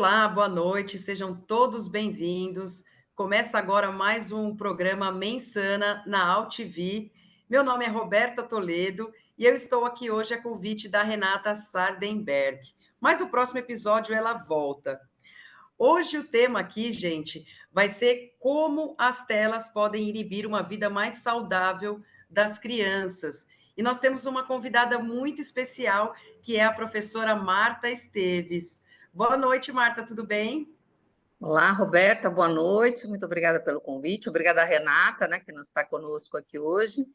Olá, boa noite, sejam todos bem-vindos. Começa agora mais um programa Mensana na AltV. Meu nome é Roberta Toledo e eu estou aqui hoje a convite da Renata Sardenberg. Mas o próximo episódio ela volta. Hoje o tema aqui, gente, vai ser como as telas podem inibir uma vida mais saudável das crianças. E nós temos uma convidada muito especial, que é a professora Marta Esteves. Boa noite, Marta, tudo bem? Olá, Roberta, boa noite. Muito obrigada pelo convite. Obrigada a Renata, né, que não está conosco aqui hoje.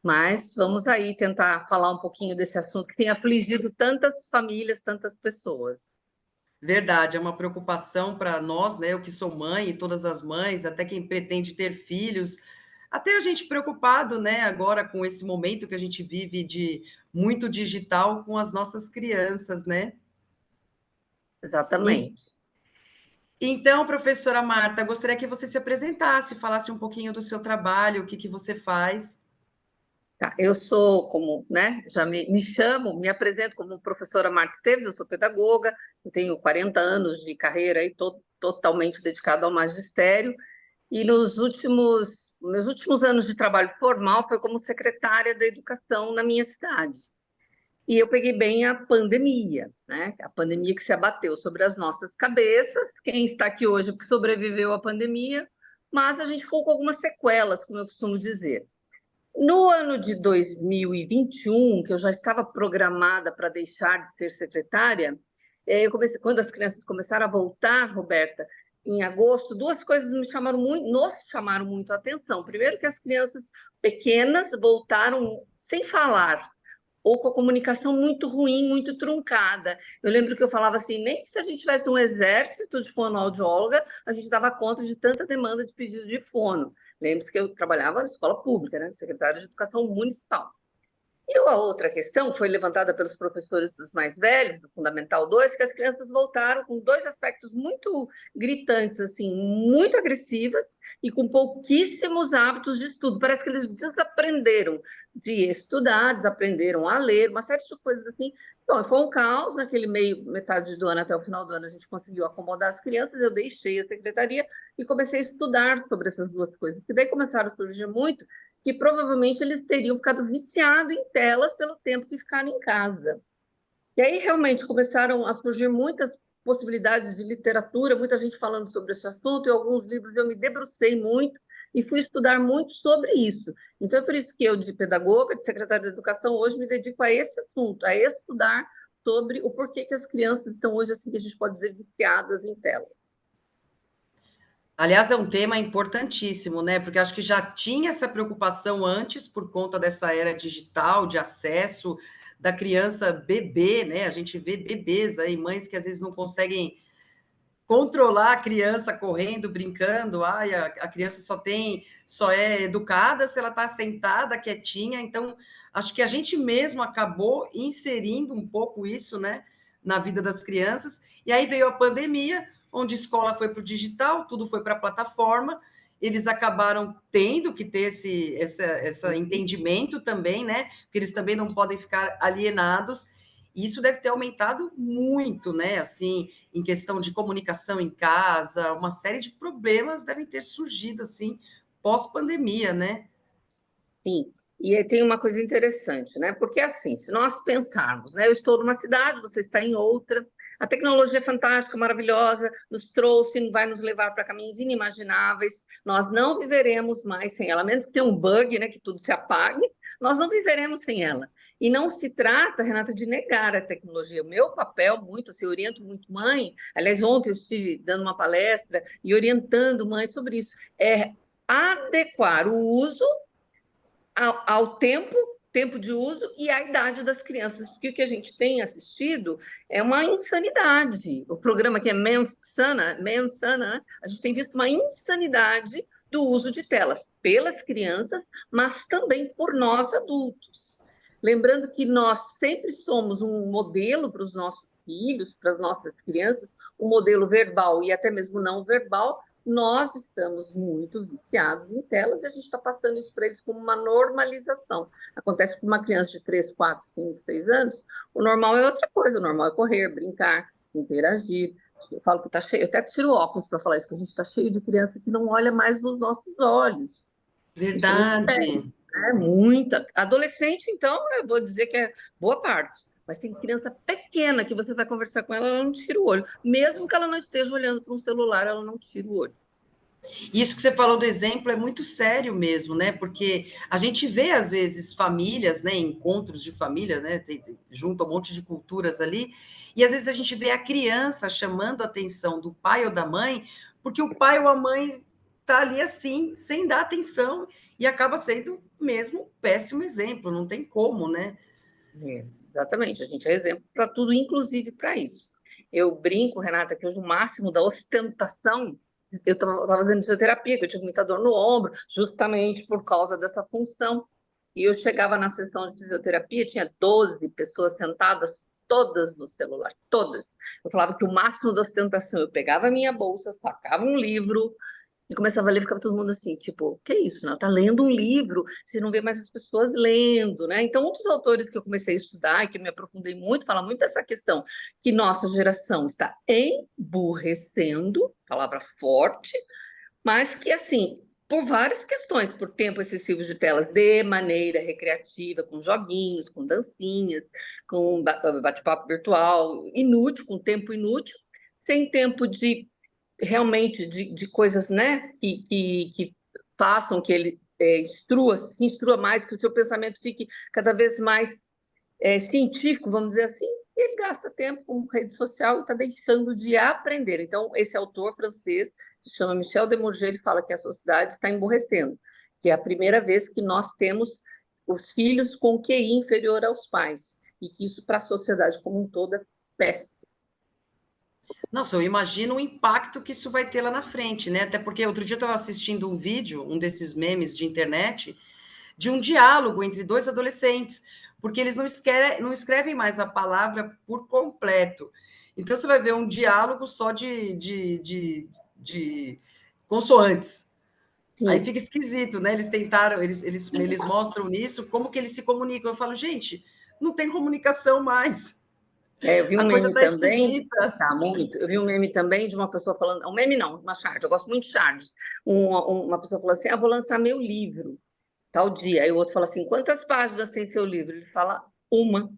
Mas vamos aí tentar falar um pouquinho desse assunto que tem afligido tantas famílias, tantas pessoas. Verdade, é uma preocupação para nós, né? Eu que sou mãe e todas as mães, até quem pretende ter filhos, até a gente preocupado, né, agora com esse momento que a gente vive de muito digital com as nossas crianças, né? E Exatamente. então, professora Marta, gostaria que você se apresentasse, falasse um pouquinho do seu trabalho, o que que você faz. Tá, eu sou, como, né, já me chamo, me apresento como professora Marta Esteves, eu sou pedagoga, eu tenho 40 anos de carreira e totalmente dedicada ao magistério, e meus últimos anos de trabalho formal foi como secretária da educação na minha cidade. E eu peguei bem a pandemia, né? A pandemia que se abateu sobre as nossas cabeças. Quem está aqui hoje porque sobreviveu à pandemia, mas a gente ficou com algumas sequelas, como eu costumo dizer. No ano de 2021, que eu já estava programada para deixar de ser secretária, quando as crianças começaram a voltar, Roberta, em agosto, duas coisas nos chamaram muito a atenção. Primeiro, que as crianças pequenas voltaram sem falar, ou com a comunicação muito ruim, muito truncada. Eu lembro que eu falava assim, nem se a gente tivesse um exército de fonoaudióloga, a gente dava conta de tanta demanda de pedido de fono. Lembre-se que eu trabalhava na escola pública, né, secretária de Educação Municipal. E a outra questão foi levantada pelos professores dos mais velhos, do Fundamental 2, que as crianças voltaram com dois aspectos muito gritantes, assim, muito agressivas e com pouquíssimos hábitos de estudo. Parece que eles desaprenderam de estudar, desaprenderam a ler, uma série de coisas assim. Bom, foi um caos naquele metade do ano até o final do ano, a gente conseguiu acomodar as crianças, eu deixei a secretaria e comecei a estudar sobre essas duas coisas. E daí começaram a surgir muito que provavelmente eles teriam ficado viciados em telas pelo tempo que ficaram em casa. E aí realmente começaram a surgir muitas possibilidades de literatura, muita gente falando sobre esse assunto, e alguns livros eu me debrucei muito e fui estudar muito sobre isso. Então é por isso que eu, de pedagoga, de secretária de educação, hoje me dedico a esse assunto, a estudar sobre o porquê que as crianças estão hoje, assim, que a gente pode dizer, viciadas em telas. Aliás, é um tema importantíssimo, né? Porque acho que já tinha essa preocupação antes por conta dessa era digital, de acesso da criança bebê, né? A gente vê bebês aí, mães que às vezes não conseguem controlar a criança correndo, brincando. Ai, a criança só é educada se ela está sentada, quietinha. Então, acho que a gente mesmo acabou inserindo um pouco isso, né, na vida das crianças. E aí veio a pandemia, onde a escola foi para o digital, tudo foi para a plataforma. Eles acabaram tendo que ter esse entendimento também, né? Porque eles também não podem ficar alienados. E isso deve ter aumentado muito, né? Assim, em questão de comunicação em casa, uma série de problemas devem ter surgido assim pós-pandemia, né? Sim, e aí tem uma coisa interessante, né? Porque assim, se nós pensarmos, né? Eu estou numa cidade, você está em outra, a tecnologia é fantástica, maravilhosa, nos trouxe, vai nos levar para caminhos inimagináveis, nós não viveremos mais sem ela, a menos que tenha um bug, né? Que tudo se apague, nós não viveremos sem ela. E não se trata, Renata, de negar a tecnologia. O meu papel, muito, assim, eu oriento muito mãe, aliás, ontem eu estive dando uma palestra e orientando mãe sobre isso, é adequar o uso ao tempo de uso e à idade das crianças, porque o que a gente tem assistido é uma insanidade. O programa que é Mensana, né? A gente tem visto uma insanidade do uso de telas pelas crianças, mas também por nós adultos. Lembrando que nós sempre somos um modelo para os nossos filhos, para as nossas crianças, um modelo verbal e até mesmo não verbal. Nós estamos muito viciados em telas e a gente está passando isso para eles como uma normalização. Acontece com uma criança de 3, 4, 5, 6 anos, o normal é outra coisa, o normal é correr, brincar. interagir. Eu falo que tá cheio, eu até tiro óculos para falar isso, que a gente está cheio de criança que não olha mais nos nossos olhos. Isso não tem, Verdade. né? Muita. Adolescente, então, eu vou dizer que é boa parte. Mas tem criança pequena que você vai conversar com ela, ela não tira o olho. Mesmo que ela não esteja olhando para um celular, ela não tira o olho. Isso que você falou do exemplo é muito sério mesmo, né? Porque a gente vê, às vezes, famílias, né? Encontros de família, né? Junta um monte de culturas ali, e às vezes a gente vê a criança chamando a atenção do pai ou da mãe, porque o pai ou a mãe tá ali assim, sem dar atenção, e acaba sendo mesmo um péssimo exemplo, não tem como, né? Exatamente, a gente é exemplo para tudo, inclusive para isso. Eu brinco, Renata, que hoje o máximo da ostentação, eu estava fazendo fisioterapia, que eu tive muita dor no ombro, justamente por causa dessa função. E eu chegava na sessão de fisioterapia, tinha 12 pessoas sentadas, todas no celular, todas. Eu falava que o máximo da ostentação, eu pegava a minha bolsa, sacava um livro, e começava a ler, ficava todo mundo assim, tipo, que isso, né? Tá lendo um livro, você não vê mais as pessoas lendo, né? Então, um dos autores que eu comecei a estudar e que me aprofundei muito, fala muito dessa questão, que nossa geração está emburrecendo, palavra forte, mas que, assim, por várias questões, por tempo excessivo de telas de maneira recreativa, com joguinhos, com dancinhas, com bate-papo virtual, inútil, com tempo inútil, sem tempo de realmente de coisas, né, que façam que ele se instrua mais, que o seu pensamento fique cada vez mais científico, vamos dizer assim, e ele gasta tempo com rede social e está deixando de aprender. Então, esse autor francês, se chama Michel Demourget, ele fala que a sociedade está emborrecendo, que é a primeira vez que nós temos os filhos com QI inferior aos pais, e que isso para a sociedade como um todo é péssimo. Nossa, eu imagino o impacto que isso vai ter lá na frente, né? Até porque outro dia eu estava assistindo um vídeo, um desses memes de internet, de um diálogo entre dois adolescentes, porque eles não escrevem mais a palavra por completo. Então você vai ver um diálogo só de consoantes. Aí Sim. fica esquisito, né? Eles tentaram, eles mostram nisso como que eles se comunicam. Eu falo, gente, não tem comunicação mais. Eu vi A um coisa meme tá também, esquisita. tá muito. Eu vi um meme também de uma pessoa falando, um meme não, uma charge, eu gosto muito de charge. Uma pessoa falou assim: ah, vou lançar meu livro, tal dia. Aí o outro fala assim: quantas páginas tem seu livro? Ele fala: uma.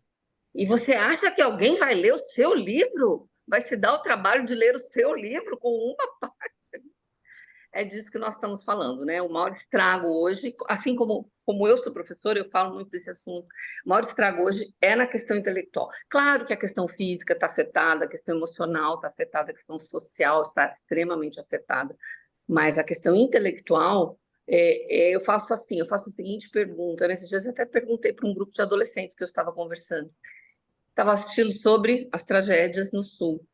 E você acha que alguém vai ler o seu livro? Vai se dar o trabalho de ler o seu livro com uma página? É disso que nós estamos falando, né? O maior estrago hoje, assim como eu sou professora, eu falo muito desse assunto, o maior estrago hoje é na questão intelectual. Claro que a questão física está afetada, a questão emocional está afetada, a questão social está extremamente afetada, mas a questão intelectual, eu faço assim, eu faço a seguinte pergunta, nesses dias eu até perguntei para um grupo de adolescentes que eu estava conversando, estava assistindo sobre as tragédias no Sul.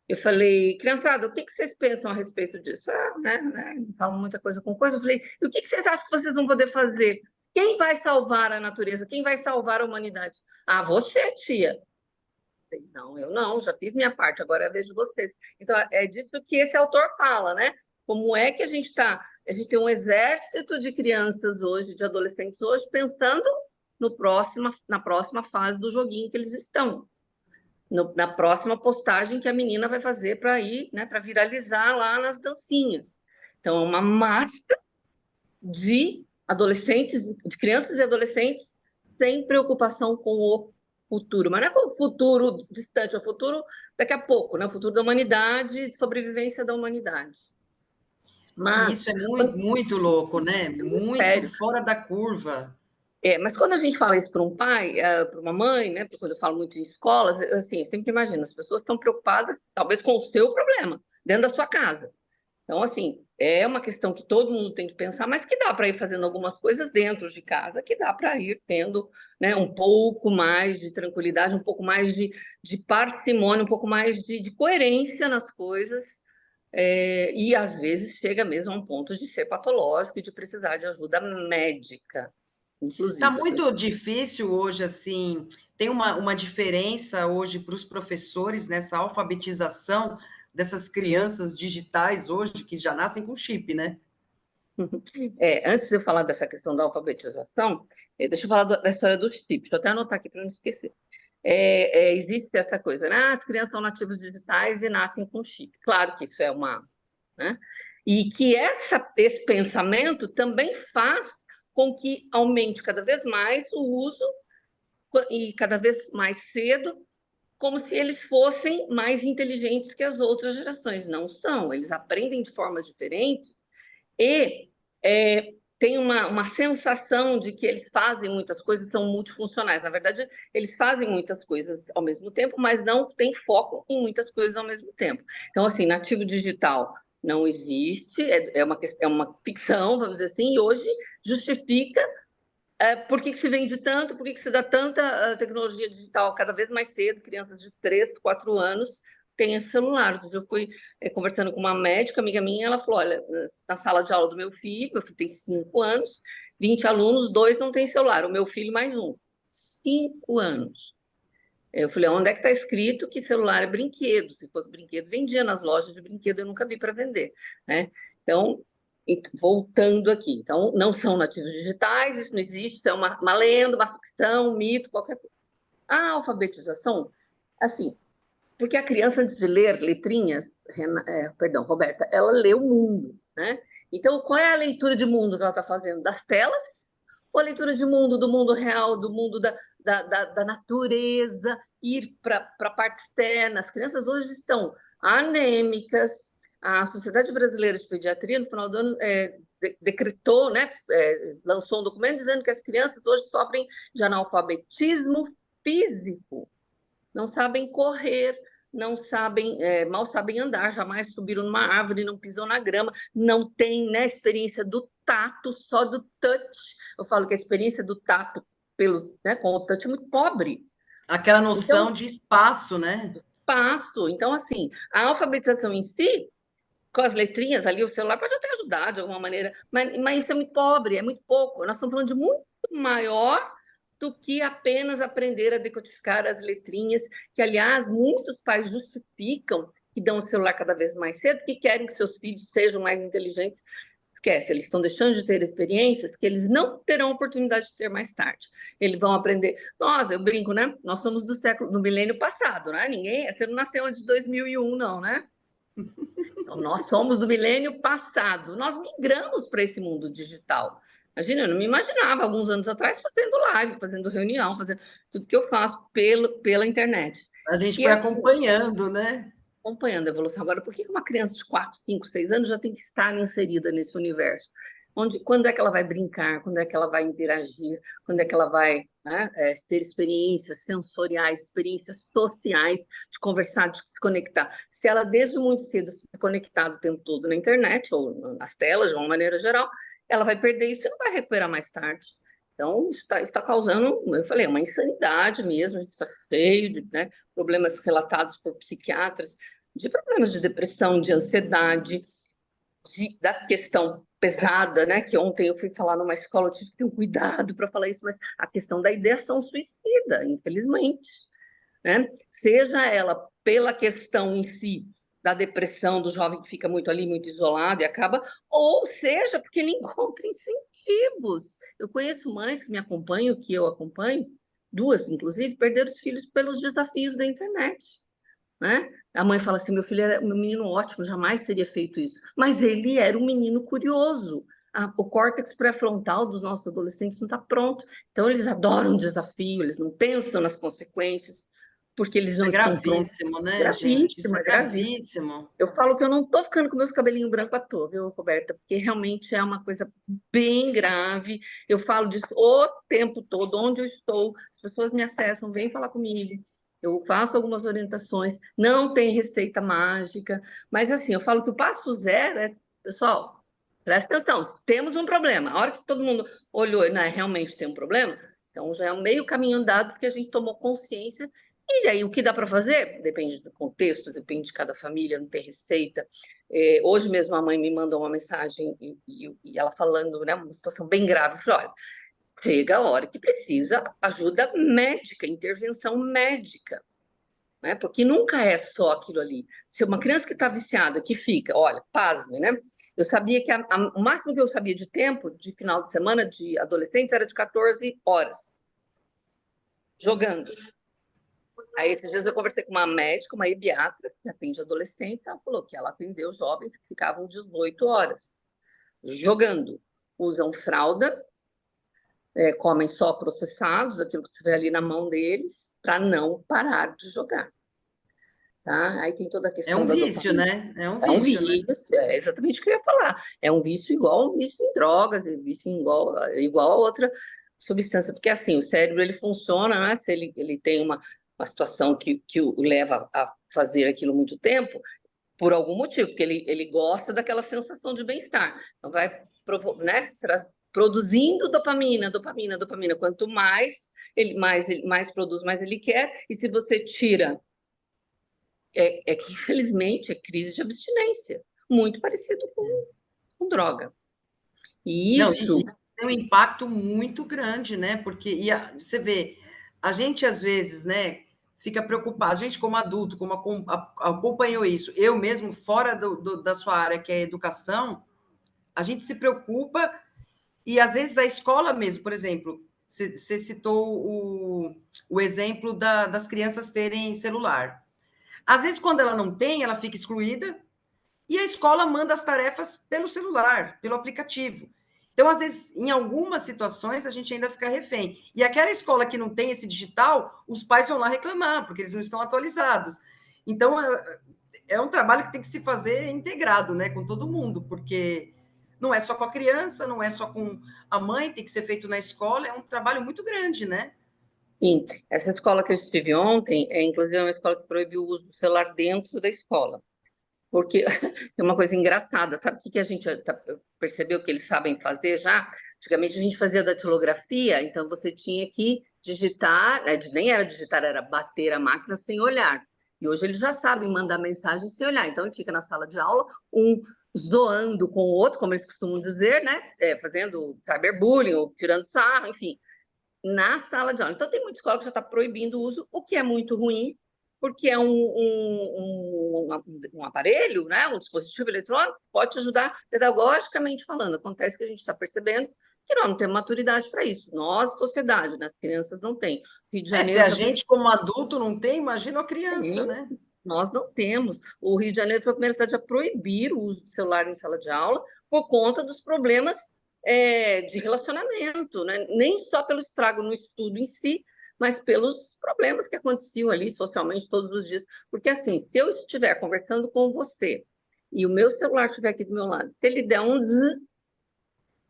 Eu falei, criançada, o que que vocês pensam a respeito disso? Né? Falam muita coisa com coisa. Eu falei, e o que que vocês acham que vocês vão poder fazer? Quem vai salvar a natureza? Quem vai salvar a humanidade? Ah, você, tia. Eu falei, não, eu não, já fiz minha parte, agora eu vejo vocês. Então, é disso que esse autor fala, né? Como é que a gente está? A gente tem um exército de crianças hoje, de adolescentes hoje, pensando na próxima fase do joguinho que eles estão na próxima postagem que a menina vai fazer para ir, né, para viralizar lá nas dancinhas. Então, é uma massa de adolescentes, de crianças e adolescentes sem preocupação com o futuro. Mas não é com o futuro distante, é o futuro daqui a pouco, né? O futuro da humanidade, sobrevivência da humanidade. E Mas, isso é muito, muito louco, né? Muito sério, fora da curva. mas quando a gente fala isso para um pai, para uma mãe, né, quando eu falo muito em escolas, assim, eu sempre imagino, as pessoas estão preocupadas, talvez, com o seu problema, dentro da sua casa. Então, assim, é uma questão que todo mundo tem que pensar, mas que dá para ir fazendo algumas coisas dentro de casa, que dá para ir tendo, né, um pouco mais de tranquilidade, um pouco mais de parcimônia, um pouco mais de coerência nas coisas, e às vezes chega mesmo a um ponto de ser patológico e de precisar de ajuda médica, Tá inclusive, assim. muito difícil hoje, assim, tem uma diferença hoje para os professores nessa alfabetização dessas crianças digitais hoje, que já nascem com chip, né? Antes de eu falar dessa questão da alfabetização, deixa eu falar da história do chip. Deixa eu até anotar aqui para não esquecer. existe essa coisa, né? As crianças são nativos digitais e nascem com chip. Claro que isso é uma, né? E que esse pensamento também faz com que aumente cada vez mais o uso e cada vez mais cedo, como se eles fossem mais inteligentes que as outras gerações. Não são, eles aprendem de formas diferentes e tem uma sensação de que eles fazem muitas coisas, são multifuncionais. Na verdade, eles fazem muitas coisas ao mesmo tempo, mas não têm foco em muitas coisas ao mesmo tempo. Então, assim, nativo digital não existe, é uma ficção, vamos dizer assim, e hoje justifica por que se vende tanto, por que se dá tanta tecnologia digital cada vez mais cedo, crianças de 3, 4 anos têm esse celular. Eu fui conversando com uma médica, amiga minha, ela falou, olha, na sala de aula do meu filho tem 5 anos, 20 alunos, 2 não têm celular, o meu filho mais um. 5 anos. Eu falei, onde é que está escrito que celular é brinquedo? Se fosse brinquedo, vendia nas lojas de brinquedo, eu nunca vi para vender, né? Então, voltando aqui, então, não são nativos digitais, isso não existe, isso é uma lenda, uma ficção, um mito, qualquer coisa. A alfabetização, assim, porque a criança, antes de ler letrinhas, perdão, Roberta, ela lê o mundo, né? Então, qual é a leitura de mundo que ela está fazendo? Das telas? Ou a leitura de mundo, do mundo real, do mundo da natureza, ir para a parte externa? As crianças hoje estão anêmicas. A Sociedade Brasileira de Pediatria, no final do ano, decretou, né, lançou um documento dizendo que as crianças hoje sofrem de analfabetismo físico, não sabem correr, não sabem, mal sabem andar, jamais subiram numa árvore, não pisam na grama, não têm, né, experiência do tato, só do touch. Eu falo que a experiência do tato com o touch é muito pobre. Aquela noção Então, de espaço, né? espaço. Então, assim, a alfabetização em si, com as letrinhas ali, o celular pode até ajudar de alguma maneira, mas isso é muito pobre, é muito pouco. Nós estamos falando de muito maior do que apenas aprender a decodificar as letrinhas, que, aliás, muitos pais justificam que dão o celular cada vez mais cedo, que querem que seus filhos sejam mais inteligentes. Esquece, eles estão deixando de ter experiências que eles não terão oportunidade de ter mais tarde. Eles vão aprender. Nós, eu brinco, né? Nós somos do milênio passado, né? Você não nasceu antes de 2001, não, né? Então, nós somos do milênio passado. Nós migramos para esse mundo digital. Imagina, eu não me imaginava alguns anos atrás fazendo live, fazendo reunião, fazendo tudo que eu faço pela internet. A gente E foi assim, acompanhando, né? acompanhando a evolução. Agora, por que uma criança de 4, 5, 6 anos já tem que estar inserida nesse universo? Quando é que ela vai brincar? Quando é que ela vai interagir? Quando é que ela vai, né, ter experiências sensoriais, experiências sociais, de conversar, de se conectar? Se ela, desde muito cedo, fica conectada o tempo todo na internet ou nas telas, de uma maneira geral, ela vai perder isso e não vai recuperar mais tarde. Então, isso está causando, eu falei, uma insanidade mesmo, a gente está cheio de, né, problemas relatados por psiquiatras, de problemas de depressão, de ansiedade, da questão pesada, né? Que ontem eu fui falar numa escola, eu tive que ter um cuidado para falar isso, mas a questão da ideação suicida, infelizmente, né? Seja ela pela questão em si da depressão do jovem que fica muito ali, muito isolado e acaba, ou seja porque ele encontra incentivos. Eu conheço mães que me acompanham, que eu acompanho, duas, inclusive, perderam os filhos pelos desafios da internet, né? A mãe fala assim: meu filho era um menino ótimo, jamais teria feito isso. Mas ele era um menino curioso. O córtex pré-frontal dos nossos adolescentes não está pronto. Então, eles adoram o desafio, eles não pensam nas consequências, porque eles Isso não é estão prontos. gravíssimo, né, gente? Isso Gravíssimo, é é gravíssimo. gravíssimo. Eu falo que eu não estou ficando com meus cabelinhos brancos à toa, viu, Roberta? Porque realmente é uma coisa bem grave. Eu falo disso o tempo todo, onde eu estou, as pessoas me acessam, vêm falar comigo. Eu faço algumas orientações, não tem receita mágica, mas assim, eu falo que o passo zero é, pessoal, presta atenção, temos um problema. A hora que todo mundo olhou e né, realmente tem um problema, então já é um meio caminho andado, porque a gente tomou consciência e aí, o que dá para fazer? Depende do contexto, depende de cada família, não tem receita. Hoje mesmo a mãe me mandou uma mensagem e ela falando, né, uma situação bem grave. Eu falei, olha, chega a hora que precisa ajuda médica, intervenção médica, né? Porque nunca é só aquilo ali. Se uma criança que está viciada, que fica, olha, pasme, né? Eu sabia que o máximo que eu sabia de tempo, de final de semana, de adolescentes, era de 14 horas jogando. Aí, esses dias eu conversei com uma médica, uma pediatra, que atende adolescente, ela falou que ela atendeu jovens que ficavam 18 horas jogando, usam fralda, comem só processados, aquilo que tiver ali na mão deles, para não parar de jogar. Tá? Aí tem toda a É questão um da vício, dopamina. né? É um É um vício, né? vício, é exatamente o que eu ia falar. É um vício igual um vício em drogas, é um vício igual a outra substância, porque assim, o cérebro ele funciona, né? Se ele tem uma situação que o leva a fazer aquilo muito tempo, por algum motivo, porque ele gosta daquela sensação de bem-estar. Então vai, né, produzindo dopamina, dopamina, dopamina. Quanto mais mais produz, mais ele quer. E se você tira, que infelizmente é crise de abstinência, muito parecido com droga. E Não, isso, e tem um impacto muito grande, né? Porque você vê, a gente às vezes, né, fica preocupado, a gente como adulto, como acompanhou isso, eu mesmo, fora da sua área, que é a educação, a gente se preocupa, e às vezes a escola mesmo, por exemplo, você citou o exemplo das crianças terem celular. Às vezes, quando ela não tem, ela fica excluída, e a escola manda as tarefas pelo celular, pelo aplicativo. Então, às vezes, em algumas situações, a gente ainda fica refém. E aquela escola que não tem esse digital, os pais vão lá reclamar, porque eles não estão atualizados. Então, é um trabalho que tem que se fazer integrado, né, com todo mundo, porque não é só com a criança, não é só com a mãe, tem que ser feito na escola, é um trabalho muito grande, né? sim, essa escola que eu estive ontem, inclusive uma escola que proibiu o uso do celular dentro da escola. Porque tem uma coisa engraçada, sabe o que a gente percebeu que eles sabem fazer já? Antigamente a gente fazia datilografia, então você tinha que digitar, nem era digitar, era bater a máquina sem olhar. E hoje eles já sabem mandar mensagem sem olhar. Então ele fica na sala de aula, um zoando com o outro, como eles costumam dizer, né? Fazendo cyberbullying ou tirando sarro, enfim, na sala de aula. Então tem muita escola que já está proibindo o uso, o que é muito ruim, porque é um aparelho, né, um dispositivo eletrônico que pode te ajudar pedagogicamente falando. Acontece que a gente está percebendo que nós não temos maturidade para isso. Nós, sociedade, né, as crianças não têm. Rio de Se Janeiro a já foi. gente, como adulto, não tem, imagina a criança, Tem, né? nós não temos. O Rio de Janeiro foi a primeira cidade a proibir o uso de celular em sala de aula por conta dos problemas de relacionamento, né? Nem só pelo estrago no estudo em si, mas pelos problemas que aconteciam ali socialmente todos os dias. Porque, assim, se eu estiver conversando com você e o meu celular estiver aqui do meu lado, se ele der um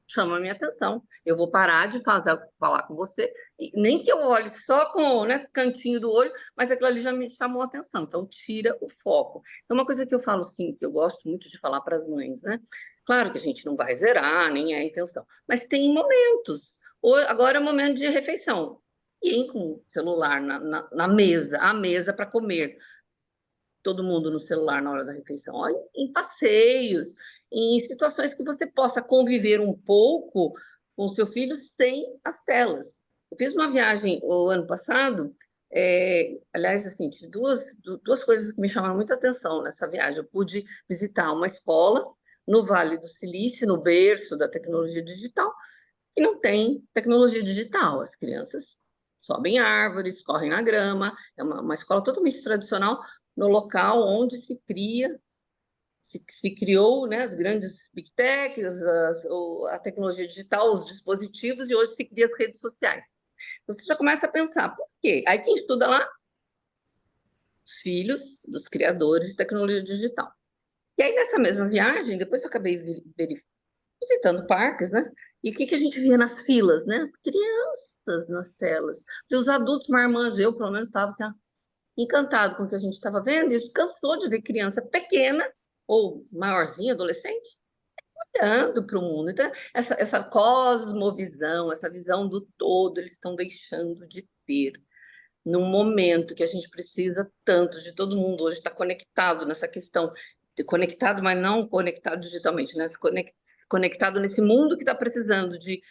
chama a minha atenção. Eu vou parar de falar com você, e nem que eu olhe só com, né, cantinho do olho, mas aquilo ali já me chamou a atenção. Então, tira o foco. É uma coisa que eu falo, sim, que eu gosto muito de falar para as mães, né? Claro que a gente não vai zerar, nem é a intenção, mas tem momentos. Agora é o momento de refeição. E com o celular na mesa, a mesa para comer todo mundo no celular na hora da refeição, ó, em passeios, em situações que você possa conviver um pouco com o seu filho sem as telas. Eu fiz uma viagem o ano passado, aliás, assim, duas coisas que me chamaram muita atenção nessa viagem. Eu pude visitar uma escola no Vale do Silício, no berço da tecnologia digital, e não tem tecnologia digital. As crianças sobem árvores, correm na grama, é uma escola totalmente tradicional, no local onde se criou, né, as grandes big techs, a tecnologia digital, os dispositivos, e hoje se cria as redes sociais. Então, você já começa a pensar, por quê? Aí quem estuda lá? Os filhos dos criadores de tecnologia digital. E aí, nessa mesma viagem, depois eu acabei visitando parques, né? E o que a gente via nas filas, né? Crianças nas telas. E os adultos, marmanjos, eu pelo menos estava assim, encantado com o que a gente estava vendo, e a gente cansou de ver criança pequena, ou maiorzinha, adolescente, olhando para o mundo. Então, essa cosmovisão, essa visão do todo, eles estão deixando de ter. Num momento que a gente precisa tanto de todo mundo hoje está conectado nessa questão, conectado, mas não conectado digitalmente, né? Conectado nesse mundo que está precisando de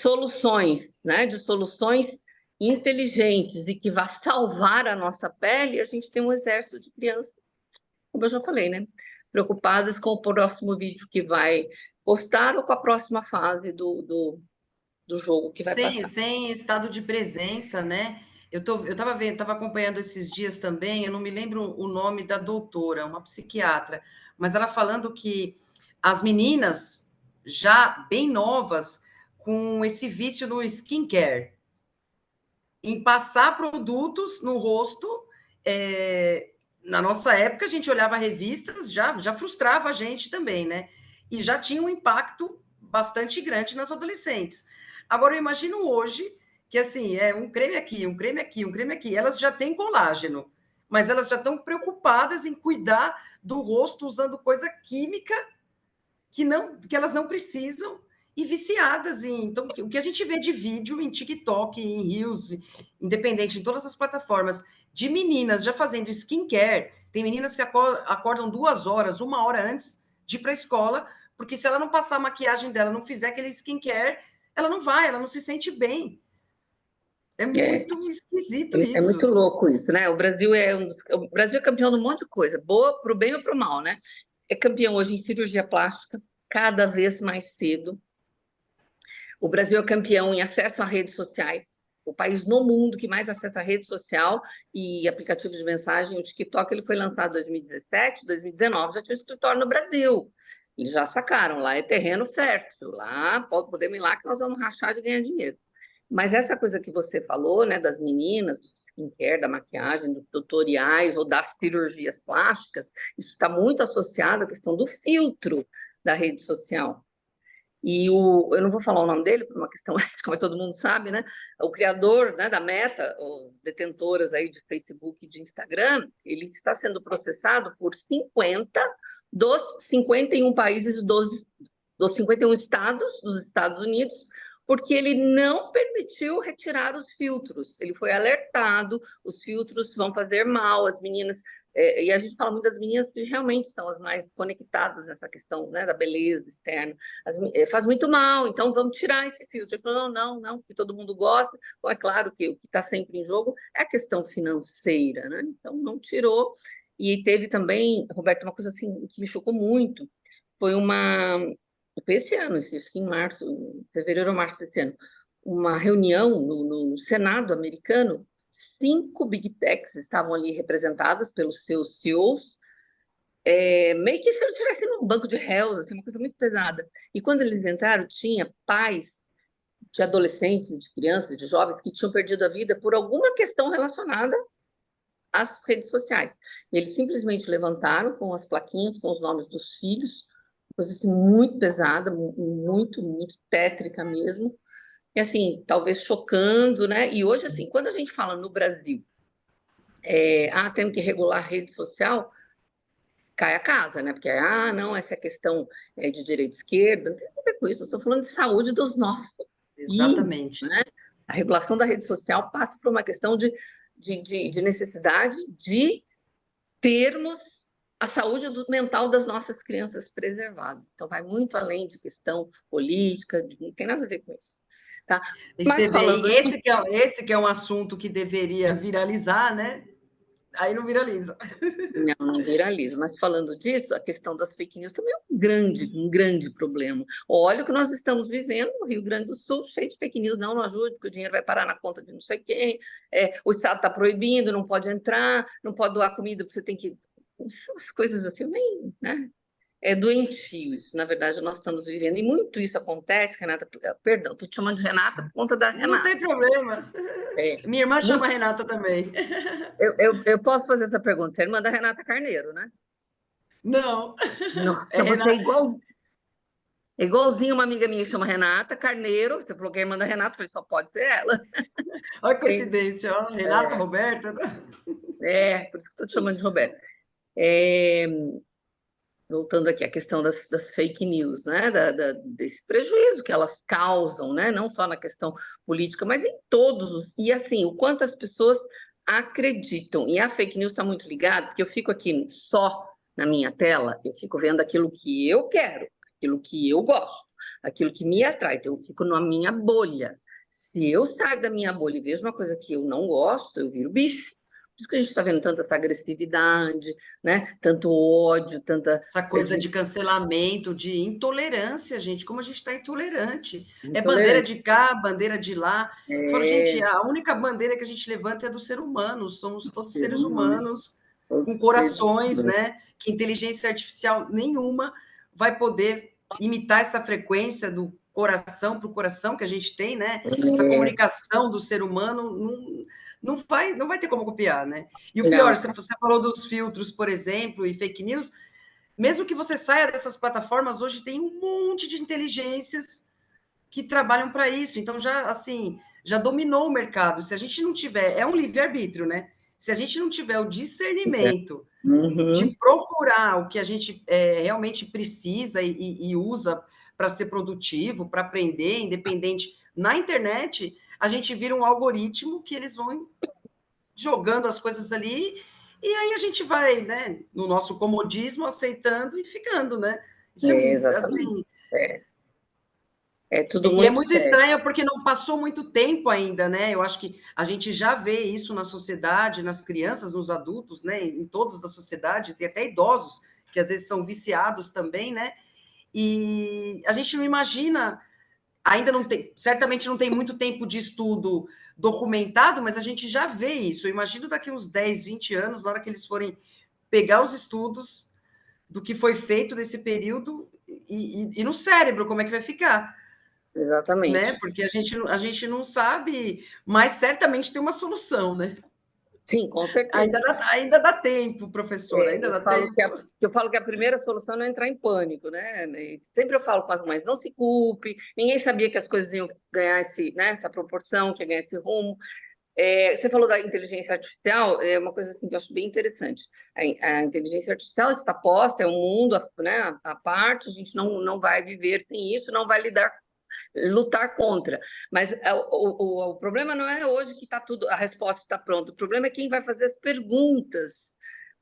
soluções, né? De soluções inteligentes e que vá salvar a nossa pele, a gente tem um exército de crianças, como eu já falei, né? Preocupadas com o próximo vídeo que vai postar ou com a próxima fase do jogo que vai Sem, passar. sem estado de presença, né? Eu estava vendo, estava acompanhando esses dias também, eu não me lembro o nome da doutora, uma psiquiatra, mas ela falando que as meninas já bem novas com esse vício no skincare, em passar produtos no rosto. Na nossa época, a gente olhava revistas, já frustrava a gente também, né? E já tinha um impacto bastante grande nas adolescentes. Agora, eu imagino hoje que, assim, é um creme aqui, um creme aqui, um creme aqui. Elas já têm colágeno, mas elas já estão preocupadas em cuidar do rosto usando coisa química que elas não precisam e viciadas em. Então, o que a gente vê de vídeo em TikTok, em Reels, independente, em todas as plataformas, de meninas já fazendo skincare, tem meninas que acordam 2 horas, 1 hora antes de ir para a escola, porque se ela não passar a maquiagem dela, não fizer aquele skincare, ela não vai, ela não se sente bem. É É, muito esquisito é muito isso. louco isso, né? O Brasil é campeão de um monte de coisa, boa para o bem ou para o mal, né? É campeão hoje em cirurgia plástica, cada vez mais cedo. O Brasil é campeão em acesso a redes sociais. O país no mundo que mais acessa a rede social e aplicativo de mensagem, o TikTok, ele foi lançado em 2017, 2019, já tinha um escritório no Brasil. Eles já sacaram, lá é terreno fértil, lá podemos ir lá que nós vamos rachar de ganhar dinheiro. Mas essa coisa que você falou, né, das meninas, do skincare, da maquiagem, dos tutoriais ou das cirurgias plásticas, isso está muito associado à questão do filtro da rede social. Eu não vou falar o nome dele, por uma questão ética, mas todo mundo sabe, né? O criador, né, da Meta, ou detentoras aí de Facebook e de Instagram, ele está sendo processado por 50 dos 51 países dos 51 estados dos Estados Unidos, porque ele não permitiu retirar os filtros. Ele foi alertado, os filtros vão fazer mal, as meninas e a gente fala muito das meninas que realmente são as mais conectadas nessa questão, né, da beleza externa. Faz muito mal, então vamos tirar esse filtro. Ele falou, não, que todo mundo gosta. Bom, é claro que o que está sempre em jogo é a questão financeira, né? Então não tirou. E teve também, Roberto, uma coisa assim que me chocou muito, foi foi esse ano, acho que em março, fevereiro ou março desse ano, uma reunião no Senado americano. 5 big techs estavam ali representadas pelos seus CEOs, meio que se eu estivesse num banco de réus, assim, uma coisa muito pesada. E quando eles entraram, tinha pais de adolescentes, de crianças, de jovens que tinham perdido a vida por alguma questão relacionada às redes sociais. E eles simplesmente levantaram com as plaquinhas, com os nomes dos filhos, coisa assim, muito pesada, muito tétrica mesmo. E assim, talvez chocando, né? E hoje, assim, quando a gente fala no Brasil, temos que regular a rede social, cai a casa, né? Porque, não, essa é questão de direita e esquerda, não tem nada a ver com isso, eu estou falando de saúde dos nossos filhos, Exatamente. né? A regulação da rede social passa por uma questão de necessidade de termos a saúde mental das nossas crianças preservadas. Então, vai muito além de questão política, não tem nada a ver com isso. Tá? E Mas você vê, falando aqui, esse que é um assunto que deveria viralizar, né? Aí não viraliza. não viraliza, mas falando disso, a questão das fake news também é um grande problema. Olha o que nós estamos vivendo no Rio Grande do Sul, cheio de fake news, não ajude, porque o dinheiro vai parar na conta de não sei quem, o Estado está proibindo, não pode entrar, não pode doar comida, porque você tem que... Essas coisas do filme, né? É doentio isso, na verdade, nós estamos vivendo, e muito isso acontece, Renata, perdão, estou te chamando de Renata por conta da Não Renata. tem problema. É, Minha irmã chama muito, Renata também. eu posso fazer essa pergunta, você é irmã da Renata Carneiro, né? Não, é Nossa, você Renata. é igualzinho uma amiga minha que chama Renata Carneiro. Você falou que é irmã da Renata, eu falei, só pode ser ela. Olha que Tem- coincidência, ó. Renata, Roberta. por isso que estou te chamando de Roberto. É, voltando aqui à questão das fake news, né? Desse prejuízo que elas causam, né? Não só na questão política, mas em todos E assim, o quanto as pessoas acreditam. E a fake news está muito ligada, porque eu fico aqui só na minha tela, eu fico vendo aquilo que eu quero, aquilo que eu gosto, aquilo que me atrai. Então, eu fico na minha bolha. Se eu sair da minha bolha e vejo uma coisa que eu não gosto, eu viro bicho. isso que a gente está vendo tanta essa agressividade, né? Tanto ódio, tanta Essa coisa de cancelamento, de intolerância, gente, como a gente está intolerante. É bandeira intolerância. de cá, bandeira de lá. Eu falo, gente, É, a única bandeira que a gente levanta é do ser humano, somos todos ser seres humano, humanos, todo com ser corações, humano. né? Que inteligência artificial nenhuma vai poder imitar essa frequência do coração para o coração que a gente tem, né? Essa É, comunicação do ser humano não vai ter como copiar, né? E o pior, não, você falou dos filtros, por exemplo, e fake news, mesmo que você saia dessas plataformas, hoje tem um monte de inteligências que trabalham para isso. Então, já assim, já dominou o mercado. Se a gente não tiver, é um livre-arbítrio, né? Se a gente não tiver o discernimento de uhum, procurar o que a gente realmente precisa e usa para ser produtivo, para aprender, independente, na internet, a gente vira um algoritmo que eles vão jogando as coisas ali, e aí a gente vai, né, no nosso comodismo, aceitando e ficando, né? Isso é, exatamente. assim, É, é tudo e é muito muito sério. estranho porque não passou muito tempo ainda, né? Eu acho que a gente já vê isso na sociedade, nas crianças, nos adultos, né? Em todos da sociedade, tem até idosos que às vezes são viciados também, né? E a gente não imagina, ainda não tem, certamente não tem muito tempo de estudo documentado, mas a gente já vê isso. Eu imagino daqui uns 10, 20 anos, na hora que eles forem pegar os estudos do que foi feito nesse período e no cérebro, como é que vai ficar, né? Exatamente. Porque a gente não sabe, mas certamente tem uma solução, né? Sim, com certeza. Ainda dá tempo, professor, ainda dá tempo. Eu falo que a primeira solução não é entrar em pânico, né? E sempre eu falo com as mães, não se culpe, ninguém sabia que as coisas iam ganhar né, essa proporção, que ia ganhar esse rumo. Você falou da inteligência artificial, é uma coisa assim que eu acho bem interessante. A inteligência artificial está posta, é um mundo, né, à parte, a gente não vai viver sem isso, não vai lutar contra. Mas o problema não é hoje que está tudo, a resposta está pronta. O problema é quem vai fazer as perguntas,